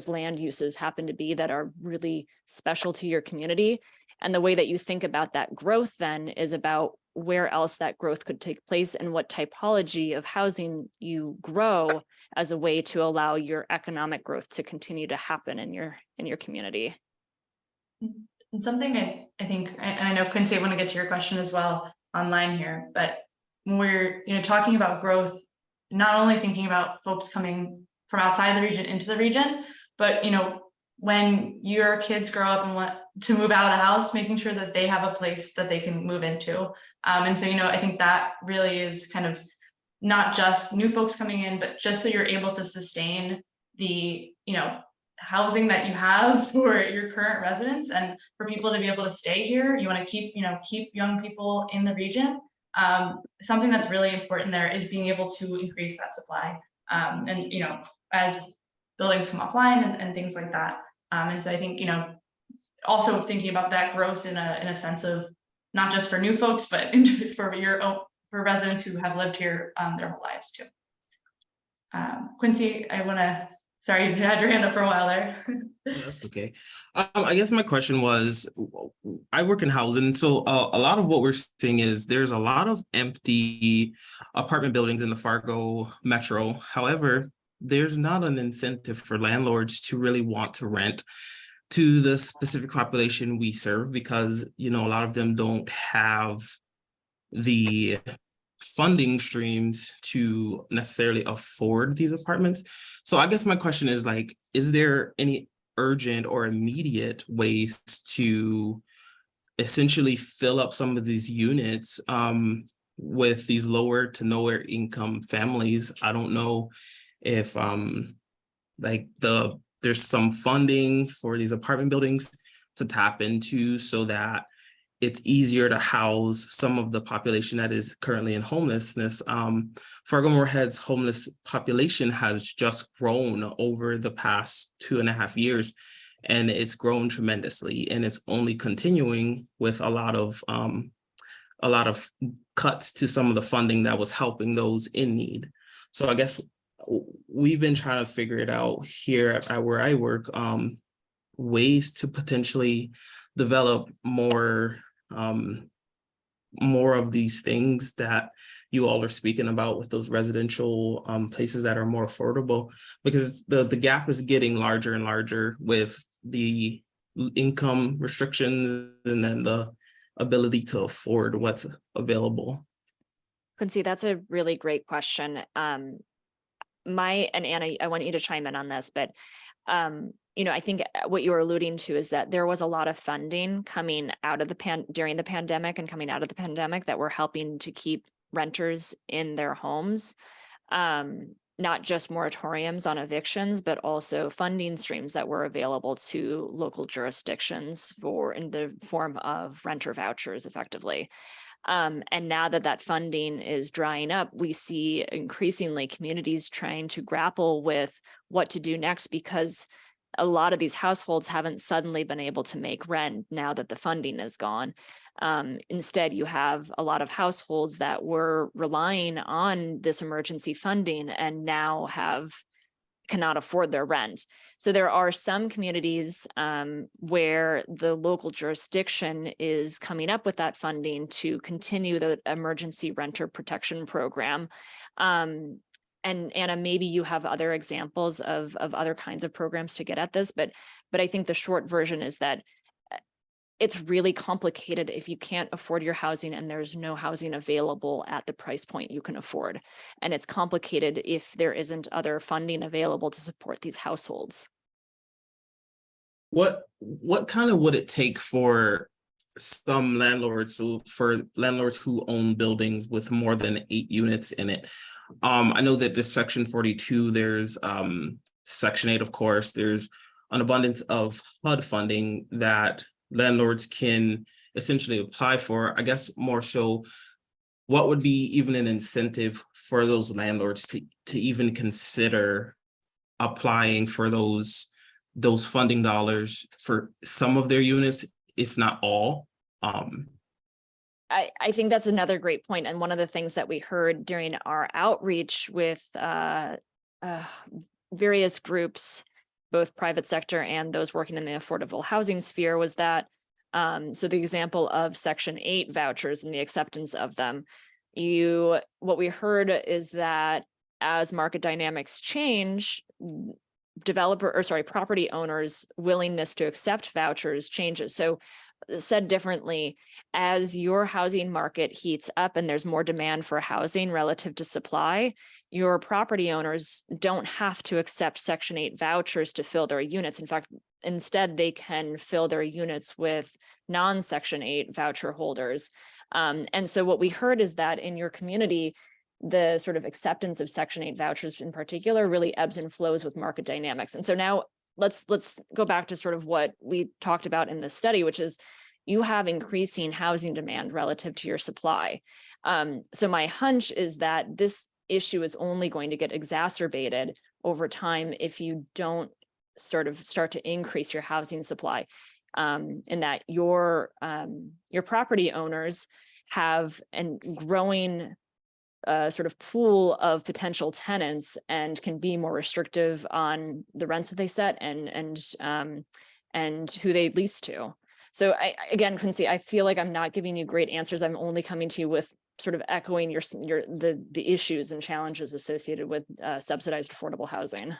land uses happen to be that are really special to your community. And the way that you think about that growth then is about where else that growth could take place and what typology of housing you grow as a way to allow your economic growth to continue to happen in your community. And something I think, and I know Quincy, I want to get to your question as well online here, but when we're talking about growth, not only thinking about folks coming from outside the region into the region, but when your kids grow up and want to move out of the house, making sure that they have a place that they can move into. And so, I think that really is kind of not just new folks coming in, but just so you're able to sustain the, housing that you have for your current residents, and for people to be able to stay here. You want to keep young people in the region. Something that's really important there is being able to increase that supply. And as buildings come offline and things like that. And so I think, also thinking about that growth in a sense of not just for new folks, but for residents who have lived here their whole lives too. Quincy, sorry, you had your hand up for a while there. That's okay. I guess my question was, I work in housing, so a lot of what we're seeing is there's a lot of empty apartment buildings in the Fargo metro. However, there's not an incentive for landlords to really want to rent to the specific population we serve, because a lot of them don't have the funding streams to necessarily afford these apartments. So I guess my question is, is there any urgent or immediate ways to essentially fill up some of these units with these lower to nowhere income families? I don't know if there's some funding for these apartment buildings to tap into so that it's easier to house some of the population that is currently in homelessness. Fargo-Moorhead's homeless population has just grown over the past 2.5 years, and it's grown tremendously, and it's only continuing with a lot of cuts to some of the funding that was helping those in need. So I guess we've been trying to figure it out here at where I work, ways to potentially develop more of these things that you all are speaking about with those residential places that are more affordable, because the gap is getting larger and larger with the income restrictions and then the ability to afford what's available. Quincy, that's a really great question. And Anna, I want you to chime in on this, but I think what you're alluding to is that there was a lot of funding coming out of during the pandemic and coming out of the pandemic that were helping to keep renters in their homes. Not just moratoriums on evictions, but also funding streams that were available to local jurisdictions in the form of renter vouchers, effectively. And now that funding is drying up, we see increasingly communities trying to grapple with what to do next, because a lot of these households haven't suddenly been able to make rent now that the funding is gone. Instead, you have a lot of households that were relying on this emergency funding and now cannot afford their rent. So there are some communities where the local jurisdiction is coming up with that funding to continue the emergency renter protection program. And Anna, maybe you have other examples of other kinds of programs to get at this, but I think the short version is that it's really complicated if you can't afford your housing and there's no housing available at the price point you can afford. And it's complicated if there isn't other funding available to support these households. What kind of would it take for some landlords, so for landlords who own buildings with more than 8 units in it? I know that this section 42, there's section 8, of course, there's an abundance of HUD funding that landlords can essentially apply for. I guess more so, what would be even an incentive for those landlords to even consider applying for those funding dollars for some of their units, if not all? I think that's another great point. And one of the things that we heard during our outreach with various groups, both private sector and those working in the affordable housing sphere, was that so the example of Section 8 vouchers and the acceptance of them, what we heard is that as market dynamics change, property owners' willingness to accept vouchers changes. So said differently, as your housing market heats up and there's more demand for housing relative to supply, your property owners don't have to accept Section 8 vouchers to fill their units. In fact, instead, they can fill their units with non-Section 8 voucher holders. And so what we heard is that in your community, the sort of acceptance of Section 8 vouchers in particular really ebbs and flows with market dynamics. And so now let's go back to sort of what we talked about in this study, which is you have increasing housing demand relative to your supply. So my hunch is that this issue is only going to get exacerbated over time if you don't sort of start to increase your housing supply, in that your property owners have a growing sort of pool of potential tenants and can be more restrictive on the rents that they set and who they lease to. So again, Quincy, I feel like I'm not giving you great answers. I'm only coming to you with sort of echoing the issues and challenges associated with subsidized affordable housing.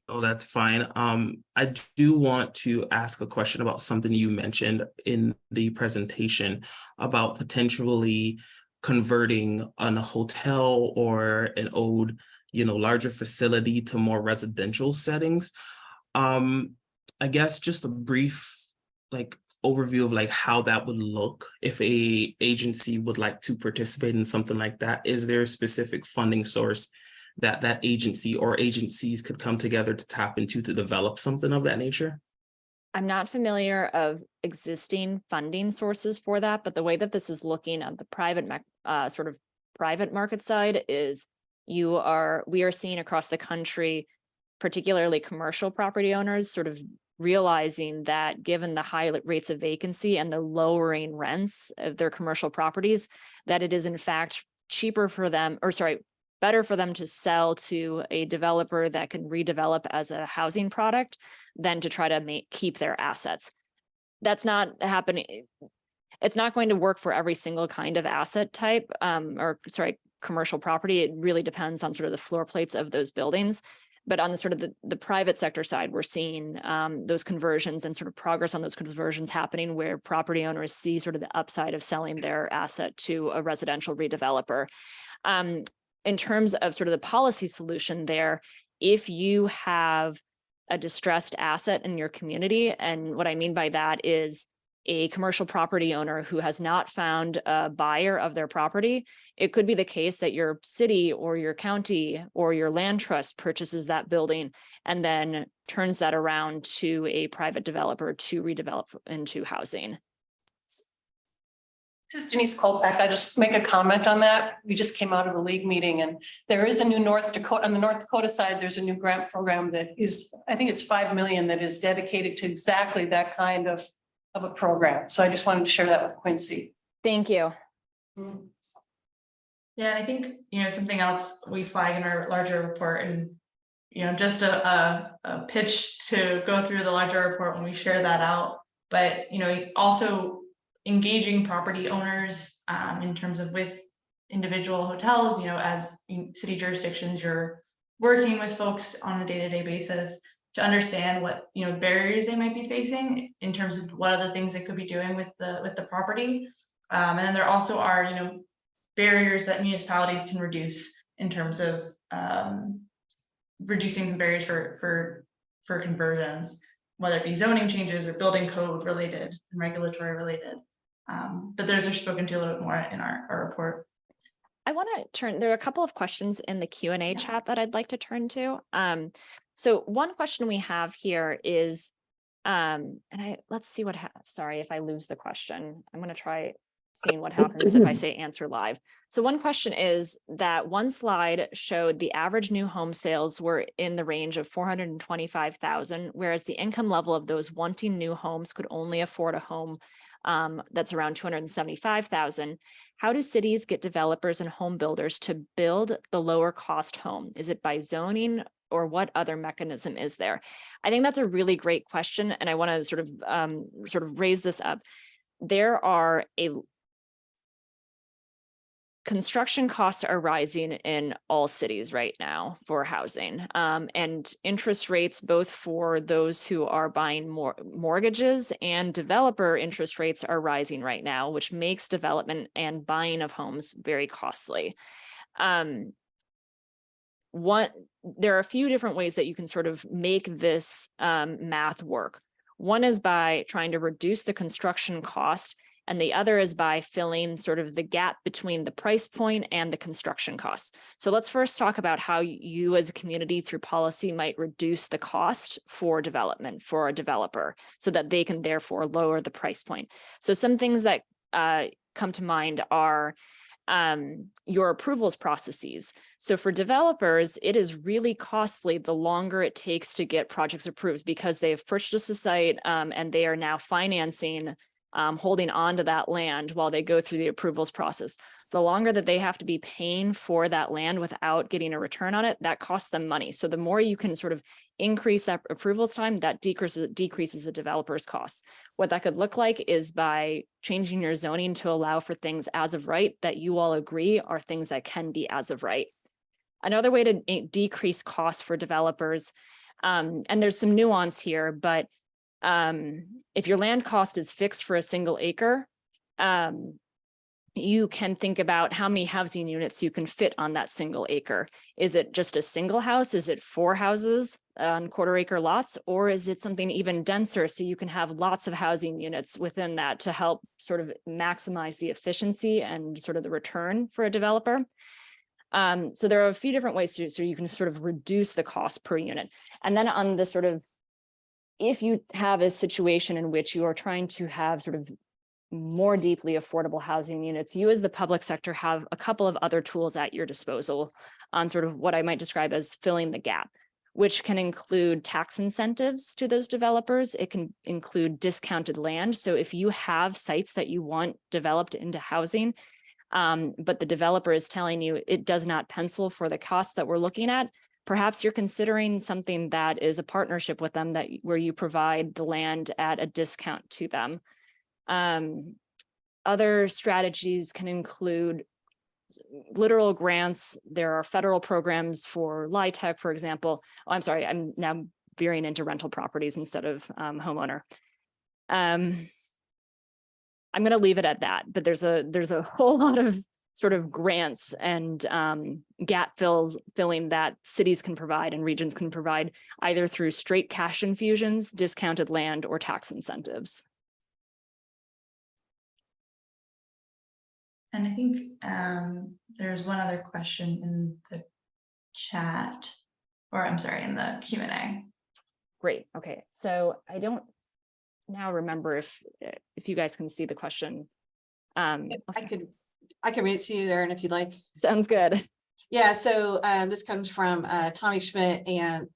Oh, that's fine. I do want to ask a question about something you mentioned in the presentation about potentially converting a hotel or an old, larger facility to more residential settings. I guess just a brief overview of how that would look if a agency would like to participate in something like that. Is there a specific funding source that agency or agencies could come together to tap into to develop something of that nature? I'm not familiar of existing funding sources for that, but the way that this is looking at the private market side is we are seeing across the country, particularly commercial property owners, sort of realizing that given the high rates of vacancy and the lowering rents of their commercial properties, that it is in fact better for them to sell to a developer that can redevelop as a housing product than to try to keep their assets. That's not happening. It's not going to work for every single kind of asset type, commercial property. It really depends on sort of the floor plates of those buildings. But on the sort of the private sector side, we're seeing those conversions and sort of progress on those conversions happening where property owners see sort of the upside of selling their asset to a residential redeveloper. In terms of sort of the policy solution there, if you have a distressed asset in your community, and what I mean by that is a commercial property owner who has not found a buyer of their property, it could be the case that your city or your county or your land trust purchases that building and then turns that around to a private developer to redevelop into housing. This is Denise Colpack. I just make a comment on that. We just came out of a league meeting and there is a new North Dakota, on the North Dakota side, there's a new grant program that is, I think it's 5 million that is dedicated to exactly that kind of a program. So I just wanted to share that with Quincy. Thank you. Yeah, and I think, something else we flag in our larger report, and, just a pitch to go through the larger report when we share that out. But, also engaging property owners in terms of with individual hotels, as city jurisdictions, you're working with folks on a day-to-day basis to understand what, barriers they might be facing in terms of what other things they could be doing with the property. And then there also are, barriers that municipalities can reduce in terms of reducing some barriers for conversions, whether it be zoning changes or building code related and regulatory related. But those are spoken to a little bit more in our report. I want to turn, there are a couple of questions in the Q&A chat that I'd like to turn to. So one question we have here is, let's see what, sorry if I lose the question. I'm going to try seeing what happens if I say answer live. So one question is that one slide showed the average new home sales were in the range of 425,000, whereas the income level of those wanting new homes could only afford a home that's around 275,000. How do cities get developers and home builders to build the lower cost home? Is it by zoning or what other mechanism is there? I think that's a really great question, and I want to sort of raise this up. There are construction costs are rising in all cities right now for housing, and interest rates, both for those who are buying more mortgages and developer interest rates, are rising right now, which makes development and buying of homes very costly. There are a few different ways that you can sort of make this math work. One is by trying to reduce the construction cost, and the other is by filling sort of the gap between the price point and the construction costs. So let's first talk about how you as a community through policy might reduce the cost for development for a developer so that they can therefore lower the price point. So some things that come to mind are your approvals processes. So for developers, it is really costly the longer it takes to get projects approved because they have purchased a site and they are now financing holding on to that land while they go through the approvals process. The longer that they have to be paying for that land without getting a return on it, that costs them money. So the more you can sort of increase that approvals time, that decreases the developer's costs. What that could look like is by changing your zoning to allow for things as of right that you all agree are things that can be as of right. Another way to decrease costs for developers, and there's some nuance here, but if your land cost is fixed for a single acre, you can think about how many housing units you can fit on that single acre. Is it just a single house? Is it 4 houses on quarter-acre lots? Or is it something even denser so you can have lots of housing units within that to help sort of maximize the efficiency and sort of the return for a developer? So there are a few different ways so you can sort of reduce the cost per unit. And then on the sort of, if you have a situation in which you are trying to have sort of more deeply affordable housing units, you as the public sector have a couple of other tools at your disposal on sort of what I might describe as filling the gap, which can include tax incentives to those developers. It can include discounted land. So if you have sites that you want developed into housing, but the developer is telling you it does not pencil for the costs that we're looking at, perhaps you're considering something that is a partnership with them where you provide the land at a discount to them. Other strategies can include literal grants. There are federal programs for LIHTC, for example. Oh, I'm sorry, I'm now veering into rental properties instead of homeowner. I'm going to leave it at that, but there's a whole lot of sort of grants and gap filling that cities can provide and regions can provide either through straight cash infusions, discounted land, or tax incentives. And I think there's one other question in the chat, or I'm sorry, in the Q&A. Great. Okay. So I don't now remember if you guys can see the question. I can read it to you, Erin, if you'd like. Sounds good. Yeah, so this comes from Tommy Schmidt, and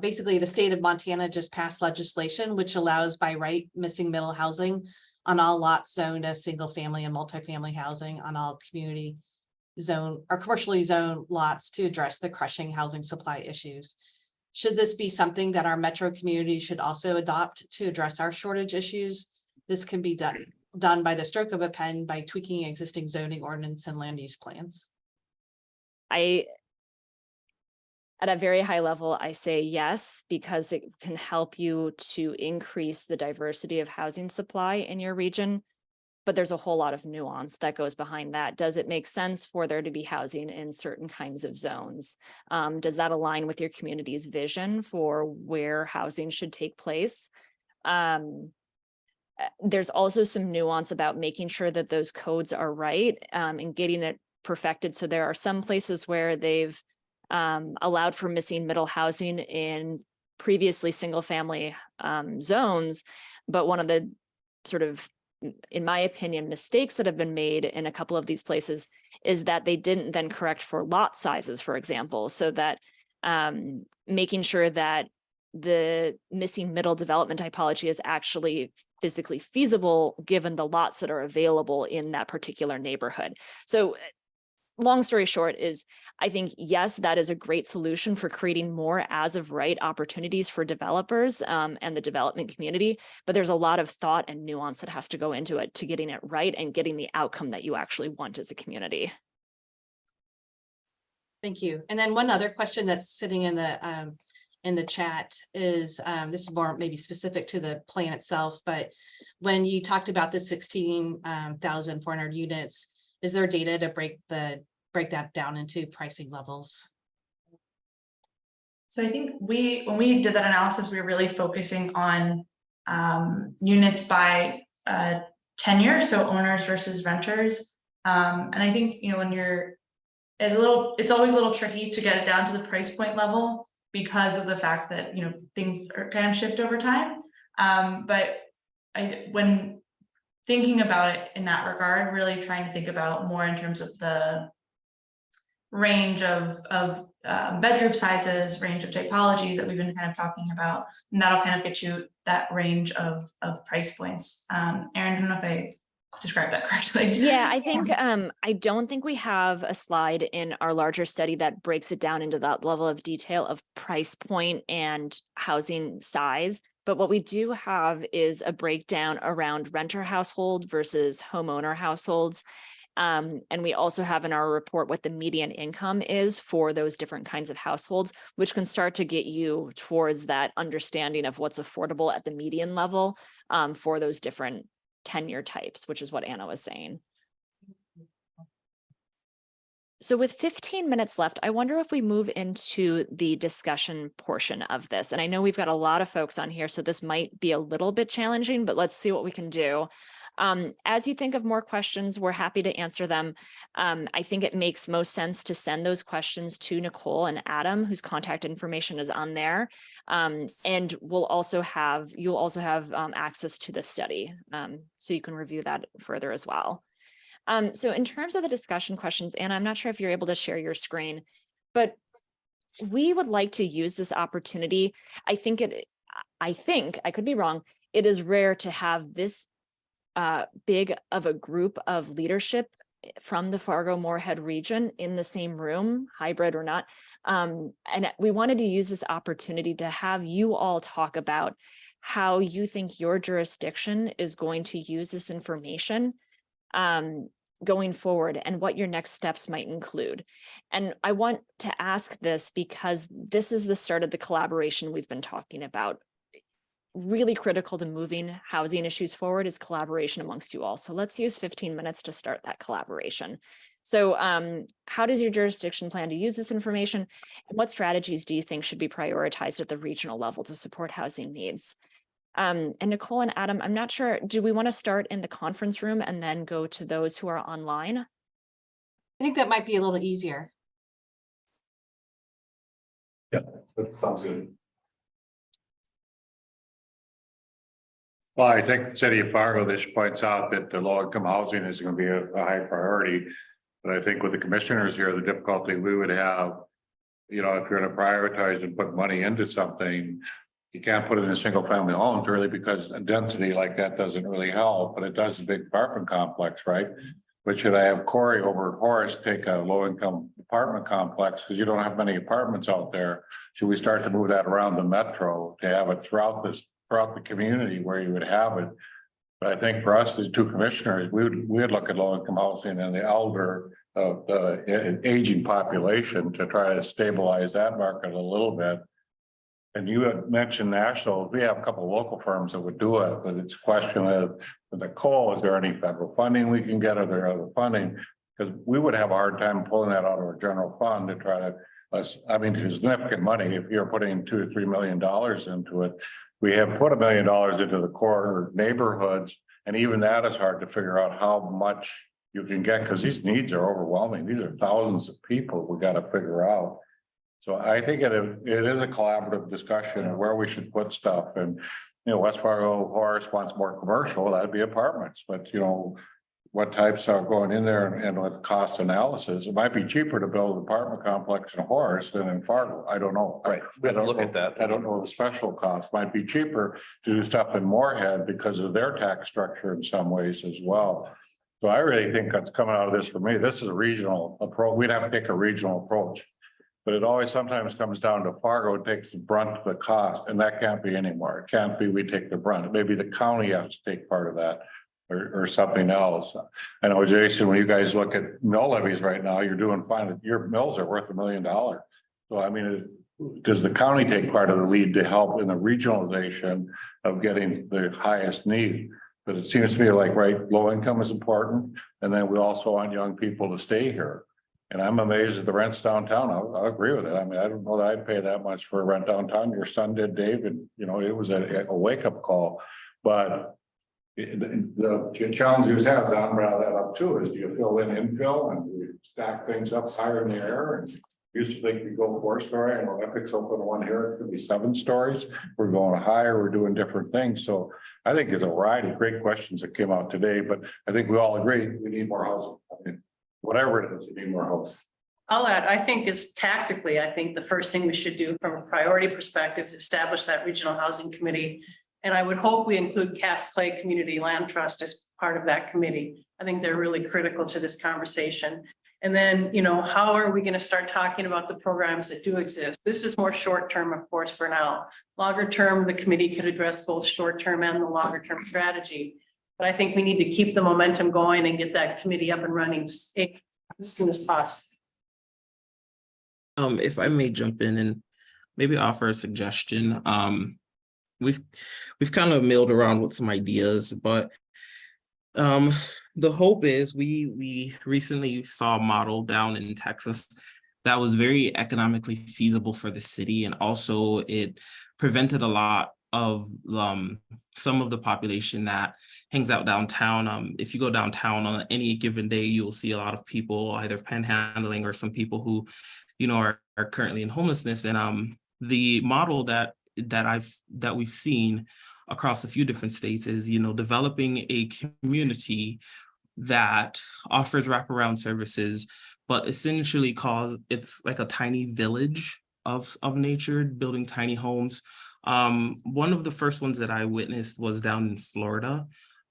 basically the state of Montana just passed legislation which allows by right missing middle housing on all lots zoned as single family and multifamily housing on all community zone or commercially zoned lots to address the crushing housing supply issues. Should this be something that our metro community should also adopt to address our shortage issues? This can be done by the stroke of a pen by tweaking existing zoning ordinance and land use plans. At a very high level, I say yes, because it can help you to increase the diversity of housing supply in your region. But there's a whole lot of nuance that goes behind that. Does it make sense for there to be housing in certain kinds of zones? Does that align with your community's vision for where housing should take place? There's also some nuance about making sure that those codes are right and getting it perfected. So there are some places where they've allowed for missing middle housing in previously single family zones. But one of the sort of, in my opinion, mistakes that have been made in a couple of these places is that they didn't then correct for lot sizes, for example, so that making sure that the missing middle development typology is actually physically feasible given the lots that are available in that particular neighborhood. So long story short is, I think, yes, that is a great solution for creating more as of right opportunities for developers and the development community, but there's a lot of thought and nuance that has to go into it to getting it right and getting the outcome that you actually want as a community. Thank you. And then one other question that's sitting in the chat is, this is more maybe specific to the plan itself, but when you talked about the 16,400 units, is there data to break that down into pricing levels? So I think when we did that analysis, we were really focusing on units by tenure, so owners versus renters. And I think, you know, when it's always a little tricky to get it down to the price point level because of the fact that, you know, things are kind of shift over time. But when thinking about it in that regard, really trying to think about more in terms of the range of bedroom sizes, range of typologies that we've been kind of talking about, and that'll kind of get you that range of price points. Erin, I don't know if I described that correctly. Yeah, I think I don't think we have a slide in our larger study that breaks it down into that level of detail of price point and housing size. But what we do have is a breakdown around renter household versus homeowner households. And we also have in our report what the median income is for those different kinds of households, which can start to get you towards that understanding of what's affordable at the median level for those different tenure types, which is what Anna was saying. So with 15 minutes left, I wonder if we move into the discussion portion of this. And I know we've got a lot of folks on here, so this might be a little bit challenging, but let's see what we can do. As you think of more questions, we're happy to answer them. I think it makes most sense to send those questions to Nicole and Adam, whose contact information is on there. And you'll also have access to the study, so you can review that further as well. So in terms of the discussion questions, and I'm not sure if you're able to share your screen, but we would like to use this opportunity. I think, I could be wrong, it is rare to have this big of a group of leadership from the Fargo-Moorhead region in the same room, hybrid or not. And we wanted to use this opportunity to have you all talk about how you think your jurisdiction is going to use this information going forward and what your next steps might include. And I want to ask this because this is the start of the collaboration we've been talking about. Really critical to moving housing issues forward is collaboration amongst you all. So let's use 15 minutes to start that collaboration. So how does your jurisdiction plan to use this information? And what strategies do you think should be prioritized at the regional level to support housing needs? And Nicole and Adam, I'm not sure, do we want to start in the conference room and then go to those who are online? I think that might be a little easier. Yeah, that sounds good. Well, I think the city of Fargo, this points out that the low income housing is going to be a high priority. But I think with the commissioners here, the difficulty we would have, you know, if you're going to prioritize and put money into something, you can't put it in a single family homes really because a density like that doesn't really help, but it does a big apartment complex, right? But should I have Corey over at Horace take a low income apartment complex because you don't have many apartments out there? Should we start to move that around the metro to have it throughout the community where you would have it? But I think for us, the two commissioners, we would look at low income housing and the elder aging population to try to stabilize that market a little bit. And you had mentioned national, we have a couple of local firms that would do it, but it's a question of Nicole, is there any federal funding we can get? Are there other funding? Because we would have a hard time pulling that out of our general fund to try to, I mean, it's significant money. If you're putting $2 to $3 million into it, we have put $1 million into the core neighborhoods. And even that is hard to figure out how much you can get because these needs are overwhelming. These are thousands of people we got to figure out. So I think it is a collaborative discussion of where we should put stuff. And, you know, West Fargo Horace wants more commercial, that'd be apartments, but you know, what types are going in there and with cost analysis, it might be cheaper to build an apartment complex in Horace than in Fargo. I don't know. Right. We have to look at that. I don't know the special cost might be cheaper to do stuff in Moorhead because of their tax structure in some ways as well. So I really think that's coming out of this for me. This is a regional approach. We'd have to take a regional approach. But it always sometimes comes down to Fargo takes the brunt of the cost, and that can't be anymore. It can't be we take the brunt. Maybe the county has to take part of that or something else. I know, Jason, when you guys look at mill levies right now, you're doing fine. Your mills are worth $1 million. So, I mean, does the county take part of the lead to help in the regionalization of getting the highest need? But it seems to me like, right, low income is important. And then we also want young people to stay here. And I'm amazed at the rents downtown. I'll agree with it. I mean, I don't know that I'd pay that much for a rent downtown. Your son did, Dave, and you know, it was a wake-up call. But the challenge you have, I'm rather that up too, is do you fill in infill and we stack things up higher in the air? And used to think we go 4-story and Olympics open one here, it's gonna be 7 stories. We're going higher, we're doing different things. So I think there's a variety of great questions that came out today, but I think we all agree we need more housing. I mean, whatever it is, you need more house. I'll add, I think is tactically, I think the first thing we should do from a priority perspective is establish that regional housing committee. And I would hope we include Cass Clay Community Land Trust as part of that committee. I think they're really critical to this conversation. And then, you know, how are we going to start talking about the programs that do exist? This is more short term, of course, for now. Longer term, the committee could address both short term and the longer term strategy. But I think we need to keep the momentum going and get that committee up and running as soon as possible. If I may jump in and maybe offer a suggestion. We've kind of milled around with some ideas, but the hope is we recently saw a model down in Texas that was very economically feasible for the city, and also it prevented a lot of some of the population that hangs out downtown. If you go downtown on any given day, you will see a lot of people either panhandling or some people who, you know, are currently in homelessness. And the model that we've seen across a few different states is, you know, developing a community that offers wraparound services, but essentially it's like a tiny village of nature, building tiny homes. One of the first ones that I witnessed was down in Florida.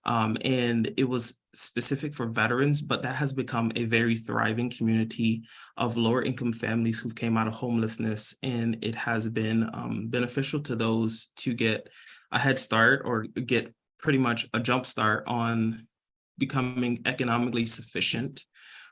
And it was specific for veterans, but that has become a very thriving community of lower income families who came out of homelessness. And it has been beneficial to those to get a head start or get pretty much a jump start on becoming economically sufficient.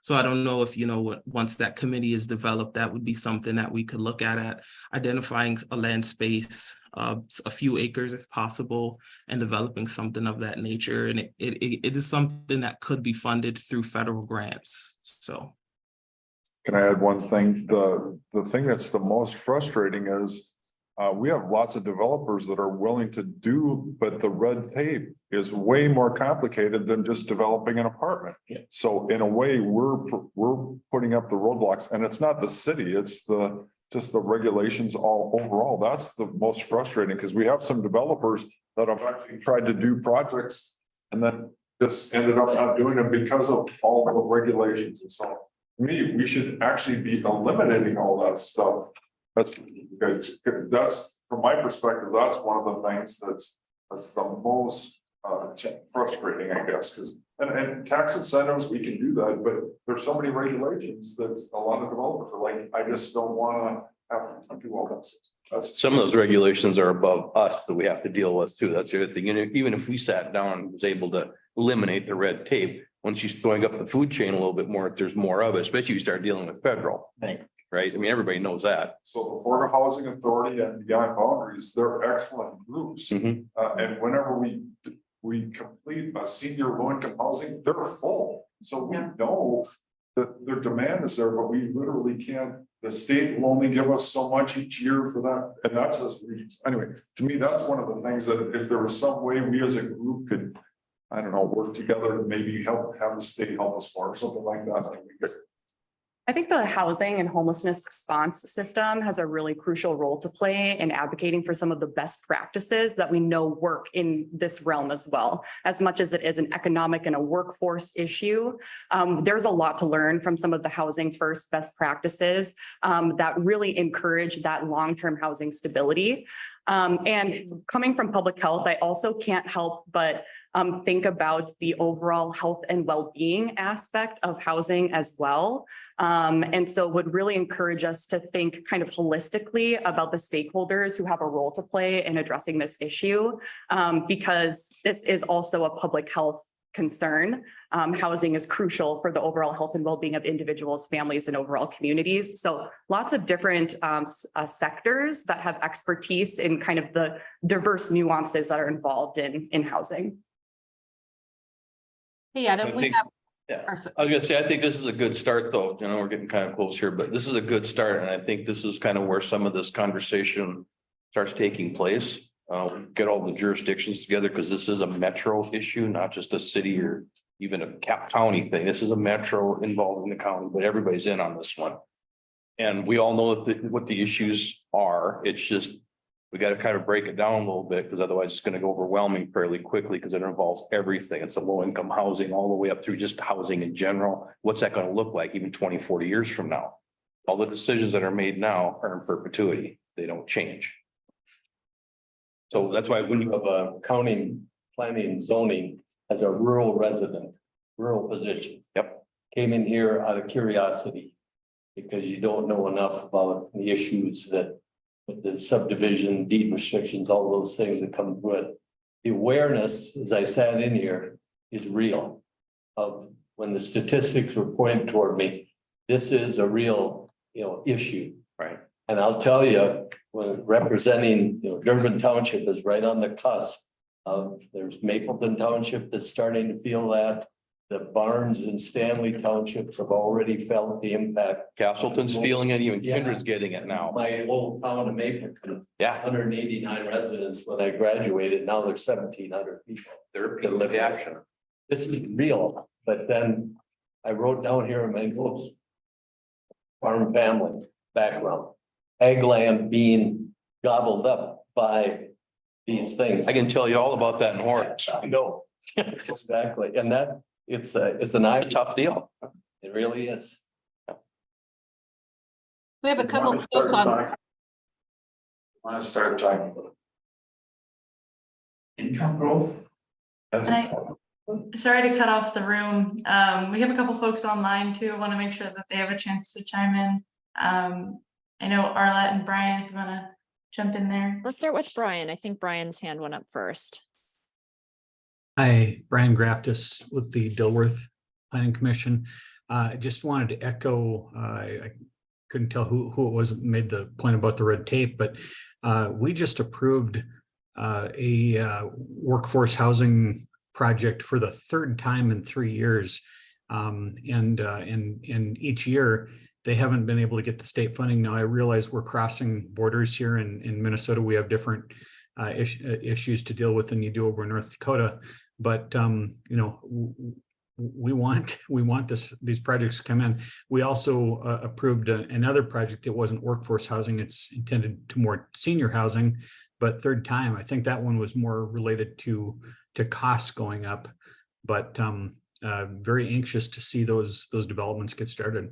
So I don't know if, you know, once that committee is developed, that would be something that we could look at identifying a land space, a few acres if possible, and developing something of that nature. And it is something that could be funded through federal grants. So. Can I add one thing? The thing that's the most frustrating is we have lots of developers that are willing to do, but the red tape is way more complicated than just developing an apartment. Yeah. So in a way, we're putting up the roadblocks, and it's not the city, it's just the regulations all overall. That's the most frustrating, because we have some developers that have actually tried to do projects and then just ended up not doing it because of all the regulations and so on. To me, we should actually be eliminating all that stuff. That's from my perspective, that's one of the things that's the most frustrating, I guess, because and tax incentives, we can do that, but there's so many regulations that a lot of developers are like, I just don't want to have to do all that stuff. Some of those regulations are above us that we have to deal with too. That's the other thing. And even if we sat down and was able to eliminate the red tape, once you're going up the food chain a little bit more, there's more of it, especially you start dealing with federal. Right? I mean, everybody knows that. So the Florida Housing Authority and Beyond Boundaries, they're excellent groups. And whenever we complete a senior low income housing, they're full. So we know that their demand is there, but we literally can't, the state will only give us so much each year for that. And that's us. Anyway, to me, that's one of the things that if there was some way we as a group could, I don't know, work together and maybe have the state help us more or something like that. I think we could. I think the housing and homelessness response system has a really crucial role to play in advocating for some of the best practices that we know work in this realm as well. As much as it is an economic and a workforce issue, there's a lot to learn from some of the housing first best practices that really encourage that long-term housing stability. And coming from public health, I also can't help but think about the overall health and well-being aspect of housing as well. And so would really encourage us to think kind of holistically about the stakeholders who have a role to play in addressing this issue, because this is also a public health concern. Housing is crucial for the overall health and well-being of individuals, families, and overall communities. So lots of different sectors that have expertise in kind of the diverse nuances that are involved in housing. Hey, Adam, we have. Yeah, I was gonna say, I think this is a good start though. You know, we're getting kind of close here, but this is a good start. And I think this is kind of where some of this conversation starts taking place. Get all the jurisdictions together because this is a metro issue, not just a city or even a county thing. This is a metro involving the county, but everybody's in on this one. And we all know what the issues are. It's just, we got to kind of break it down a little bit because otherwise it's going to go overwhelming fairly quickly because it involves everything. It's the low income housing all the way up through just housing in general. What's that going to look like even 20, 40 years from now? All the decisions that are made now are in perpetuity. They don't change. So that's why when you have a county planning zoning as a rural resident, rural position. Yep. Came in here out of curiosity because you don't know enough about the issues that with the subdivision, deed restrictions, all those things that come with it. The awareness, as I sat in here, is real. Of when the statistics were pointed toward me, this is a real, issue. Right. And I'll tell you, when representing, Durban Township is right on the cusp of, there's Mapleton Township that's starting to feel that. The Barnes and Stanley Townships have already felt the impact. Castleton's feeling it, even Kindred's getting it now. My old town of Mapleton. Yeah. 189 residents when I graduated, now there's 1,700 people. They're people of action. This is real, but then I wrote down here in my notes. Farm family background. Ag land being gobbled up by these things. I can tell you all about that in Horace. I know. Exactly. And that it's a tough deal. It really is. We have a couple of folks on. I want to start talking about income growth. Sorry to cut off the room. We have a couple folks online too. I want to make sure that they have a chance to chime in. I know Arlette and Brian, if you want to jump in there. Let's start with Brian. I think Brian's hand went up first. Hi, Brian Graftis with the Dilworth Planning Commission. I just wanted to echo, I couldn't tell who it was that made the point about the red tape, but we just approved a workforce housing project for the third time in 3 years. And each year they haven't been able to get the state funding. Now I realize we're crossing borders here in Minnesota. We have different issues to deal with than you do over in North Dakota. But we want these projects to come in. We also approved another project. It wasn't workforce housing. It's intended to more senior housing, but third time, I think that one was more related to costs going up. But very anxious to see those developments get started.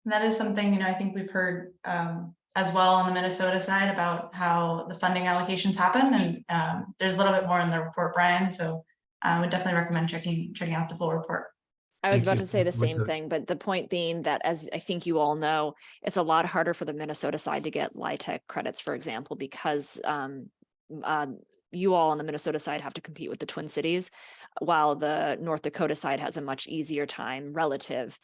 And that is something, you know, I think we've heard as well on the Minnesota side about how the funding allocations happen. And there's a little bit more in the report, Brian. So I would definitely recommend checking out the full report. I was Thank about you. to say the With same the- thing, but the point being that, as I think you all know, it's a lot harder for the Minnesota side to get LIHTC credits, for example, because you all on the Minnesota side have to compete with the Twin Cities, while the North Dakota side has a much easier time relative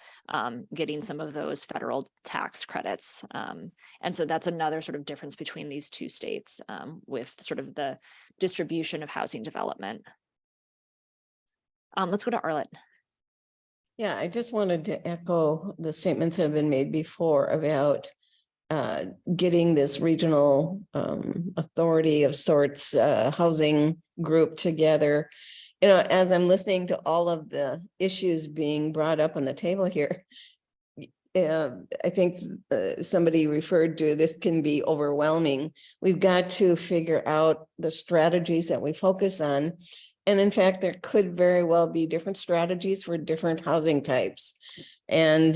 getting some of those federal tax credits. And so that's another sort of difference between these two states with sort of the distribution of housing development. Let's go to Arlette. Yeah, I just wanted to echo the statements that have been made before about getting this regional authority of sorts, housing group together. You know, as I'm listening to all of the issues being brought up on the table here, I think somebody referred to this can be overwhelming. We've got to figure out the strategies that we focus on. And in fact, there could very well be different strategies for different housing types. And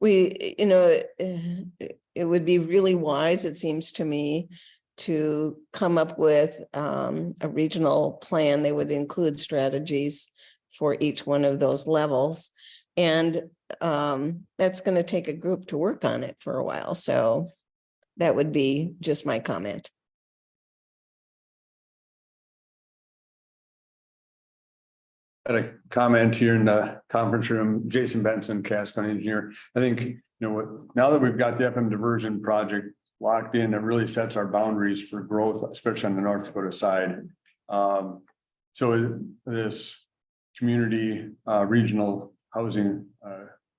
you know, it would be really wise, it seems to me, to come up with a regional plan that would include strategies for each one of those levels. And that's going to take a group to work on it for a while. So that would be just my comment. Had a comment here in the conference room, Jason Benson, Cass County engineer. I think, you know, now that we've got the FM diversion project locked in, it really sets our boundaries for growth, especially on the North Dakota side. So this community regional housing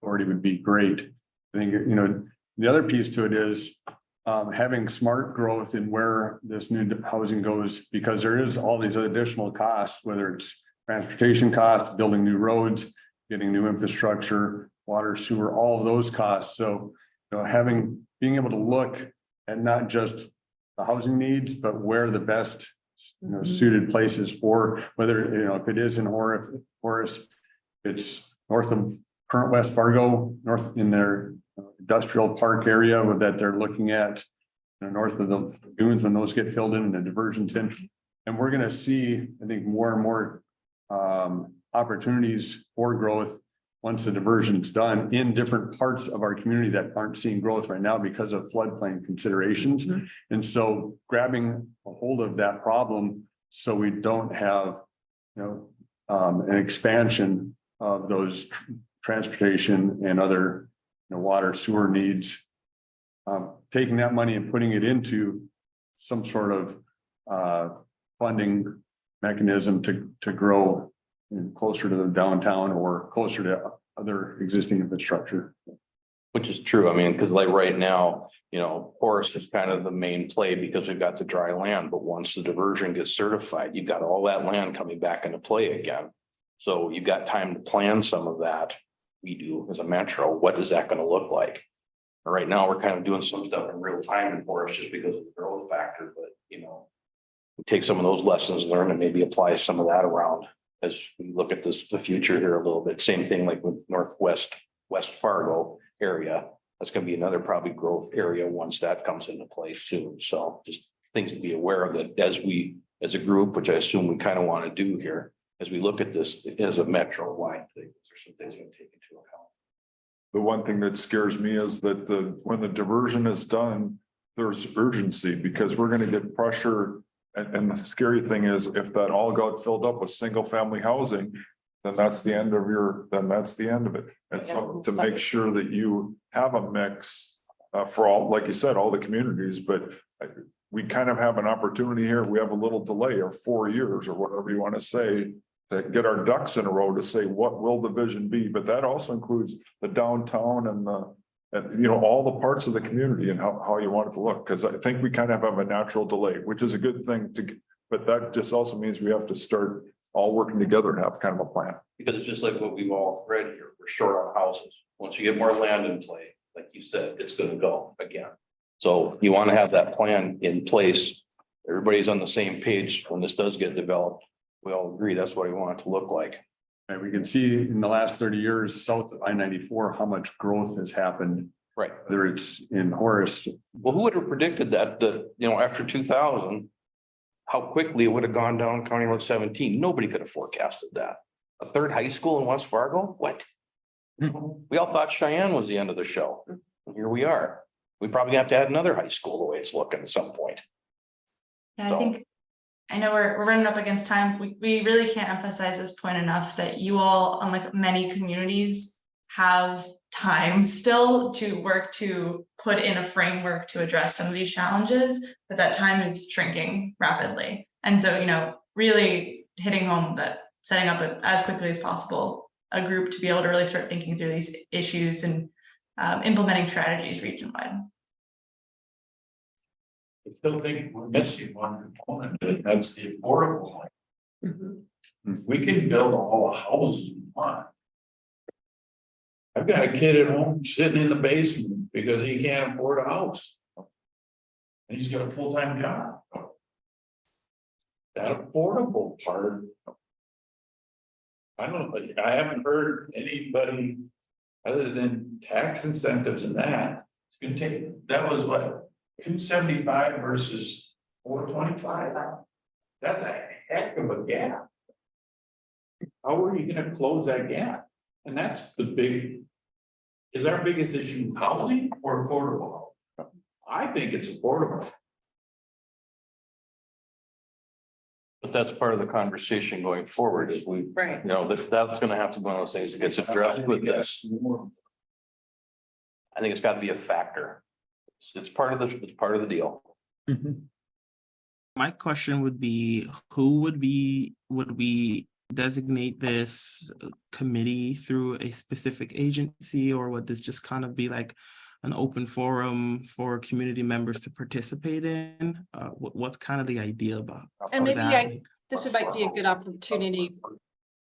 authority would be great. I think, you know, the other piece to it is having smart growth in where this new housing goes, because there is all these additional costs, whether it's transportation costs, building new roads, getting new infrastructure, water, sewer, all of those costs. So, you know, being able to look at not just the housing needs, but where the best, you know, suited places for, whether, you know, if it is in Horace, it's north of current West Fargo, north in their industrial park area that they're looking at, you know, north of the dunes when those get filled in and the diversions in. And we're going to see, I think, more and more opportunities for growth once the diversion is done in different parts of our community that aren't seeing growth right now because of floodplain considerations. And so grabbing a hold of that problem so we don't have, you know, an expansion of those transportation and other, you know, water, sewer needs, taking that money and putting it into some sort of funding mechanism to grow closer to the downtown or closer to other existing infrastructure. Which is true. I mean, because like right now, you know, Horace is kind of the main play because we've got the dry land, but once the diversion gets certified, you've got all that land coming back into play again. So you've got time to plan some of that. We do as a metro. What is that going to look like? Right now, we're kind of doing some stuff in real time in Horace just because of the growth factor, but you know, take some of those lessons learned and maybe apply some of that around as we look at the future here a little bit. Same thing like with West Fargo area. That's going to be another probably growth area once that comes into play soon. So just things to be aware of that as a group, which I assume we kind of want to do here as we look at this as a metro wide thing. There's some things we can take into account. The one thing that scares me is that when the diversion is done, there's urgency because we're going to get pressure. And the scary thing is if that all got filled up with single family housing, then that's the end of it. And so to make sure that you have a mix for all, like you said, all the communities, but we kind of have an opportunity here. We have a little delay of 4 years or whatever you want to say to get our ducks in a row to say, what will the vision be? But that also includes the downtown and you know, all the parts of the community and how you want it to look. Because I think we kind of have a natural delay, which is a good thing but that just also means we have to start all working together and have kind of a plan. Because it's just like what we've all read here, we're short on houses. Once you get more land in play, like you said, it's going to go again. So you want to have that plan in place. Everybody's on the same page when this does get developed. We all agree that's what we want it to look like. And we can see in the last 30 years, south of I-94, how much growth has happened. Right. Whether it's in Horace. Well, who would have predicted that, after 2000, how quickly it would have gone down County Road 17? Nobody could have forecasted that. A third high school in West Fargo? What? We all thought Cheyenne was the end of the show. And here we are. We probably have to add another high school the way it's looking at some point. Yeah, I know we're running up against time. We really can't emphasize this point enough that you all, unlike many communities, have time still to work to put in a framework to address some of these challenges, but that time is shrinking rapidly. And so, really hitting home that setting up as quickly as possible a group to be able to really start thinking through these issues and implementing strategies region-wide. I still think we're missing one component, and that's the affordable. We can build all the houses we want. I've got a kid at home sitting in the basement because he can't afford a house. And he's got a full-time job. That affordable part. I haven't heard anybody other than tax incentives and that. It's gonna take, that was what, 275 versus 425. That's a heck of a gap. How are you gonna close that gap? And that's the big, is our biggest issue housing or affordable? I think it's affordable. But that's part of the conversation going forward is Right. That's gonna have to be one of those things that gets addressed with this. I think it's got to be a factor. It's part of the deal. My question would be, would we designate this committee through a specific agency, or would this just kind of be like an open forum for community members to participate in? What's kind of the idea about? And maybe that? this might be a good opportunity.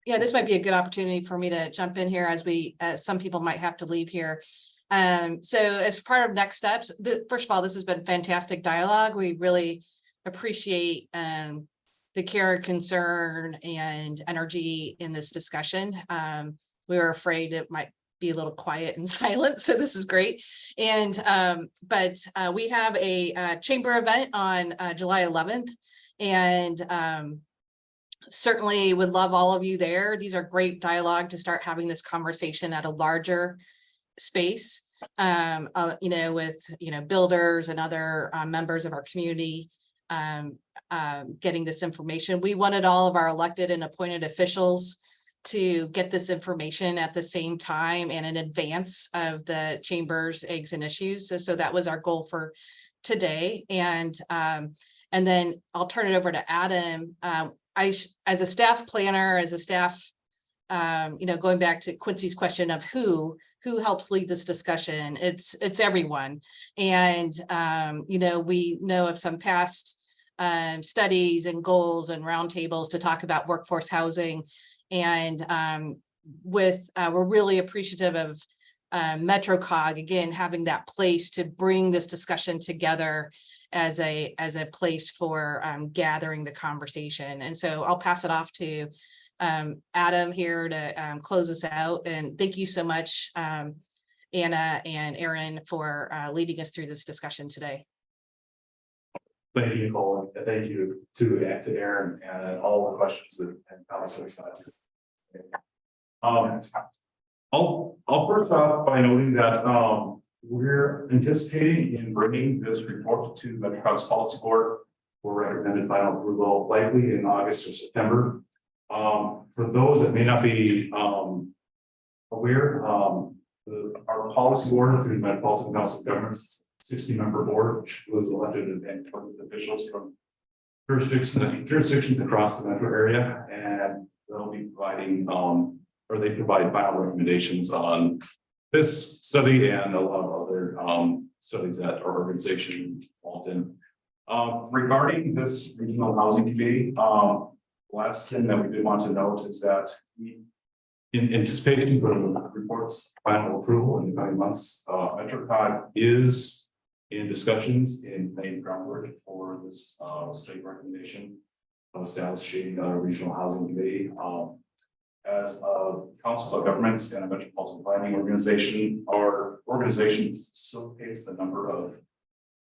Yeah, this might be a good opportunity for me to jump in here as some people might have to leave here. So as part of next steps, first of all, this has been fantastic dialogue. We really appreciate the care, concern, and energy in this discussion. We were afraid it might be a little quiet and silent, so this is great. And but we have a chamber event on July 11th, and certainly would love all of you there. These are great dialogue to start having this conversation at a larger space, with builders and other members of our community, getting this information. We wanted all of our elected and appointed officials to get this information at the same time and in advance of the chamber's eggs and issues. So that was our goal for today. And then I'll turn it over to Adam. As a staff planner, going back to Quincy's question of who helps lead this discussion, it's everyone. And, we know of some past studies and goals and roundtables to talk about workforce housing. And we're really appreciative of MetroCog, again, having that place to bring this discussion together as a place for gathering the conversation. And so I'll pass it off to Adam here to close us out. And thank you so much, Anna and Aaron, for leading us through this discussion today. Thank you, Nicole, and thank you to Aaron and all the questions and comments that we had. I'll first off by noting that we're anticipating in bringing this report to the MetroCog's policy board for recommended final approval likely in August or September. For those that may not be aware, our policy board through the Metropolitan Council of Governments 60-member board, which was elected and appointed officials from jurisdictions across the metro area, and they'll be providing they provide final recommendations on this study and a lot of other studies that our organization involved in. Regarding this regional housing committee, last thing that we did want to note is that in anticipation for the report's final approval in the coming months, MetroCog is in discussions in laying groundwork for this state recommendation of establishing a regional housing committee. As a council of governments and a metropolitan planning organization, our organization facilitates the number of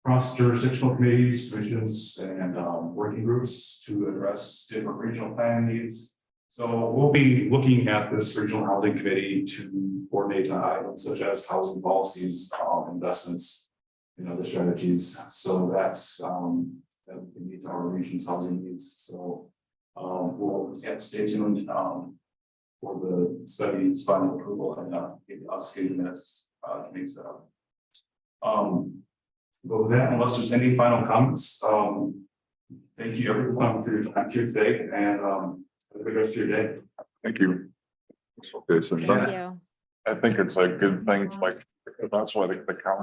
cross-jurisdictional committees, commissions, and working groups to address different regional planning needs. So we'll be looking at this regional housing committee to coordinate items such as housing policies, investments, and other strategies. So that's that we can meet our region's housing needs. So we'll have to stay tuned for the study's final approval and us getting this committee set up. But with that, unless there's any final comments, thank you everyone for your time here today, and have a good rest of your day. Thank you. Okay, so Thank you. I think it's a good thing, like, that's why the county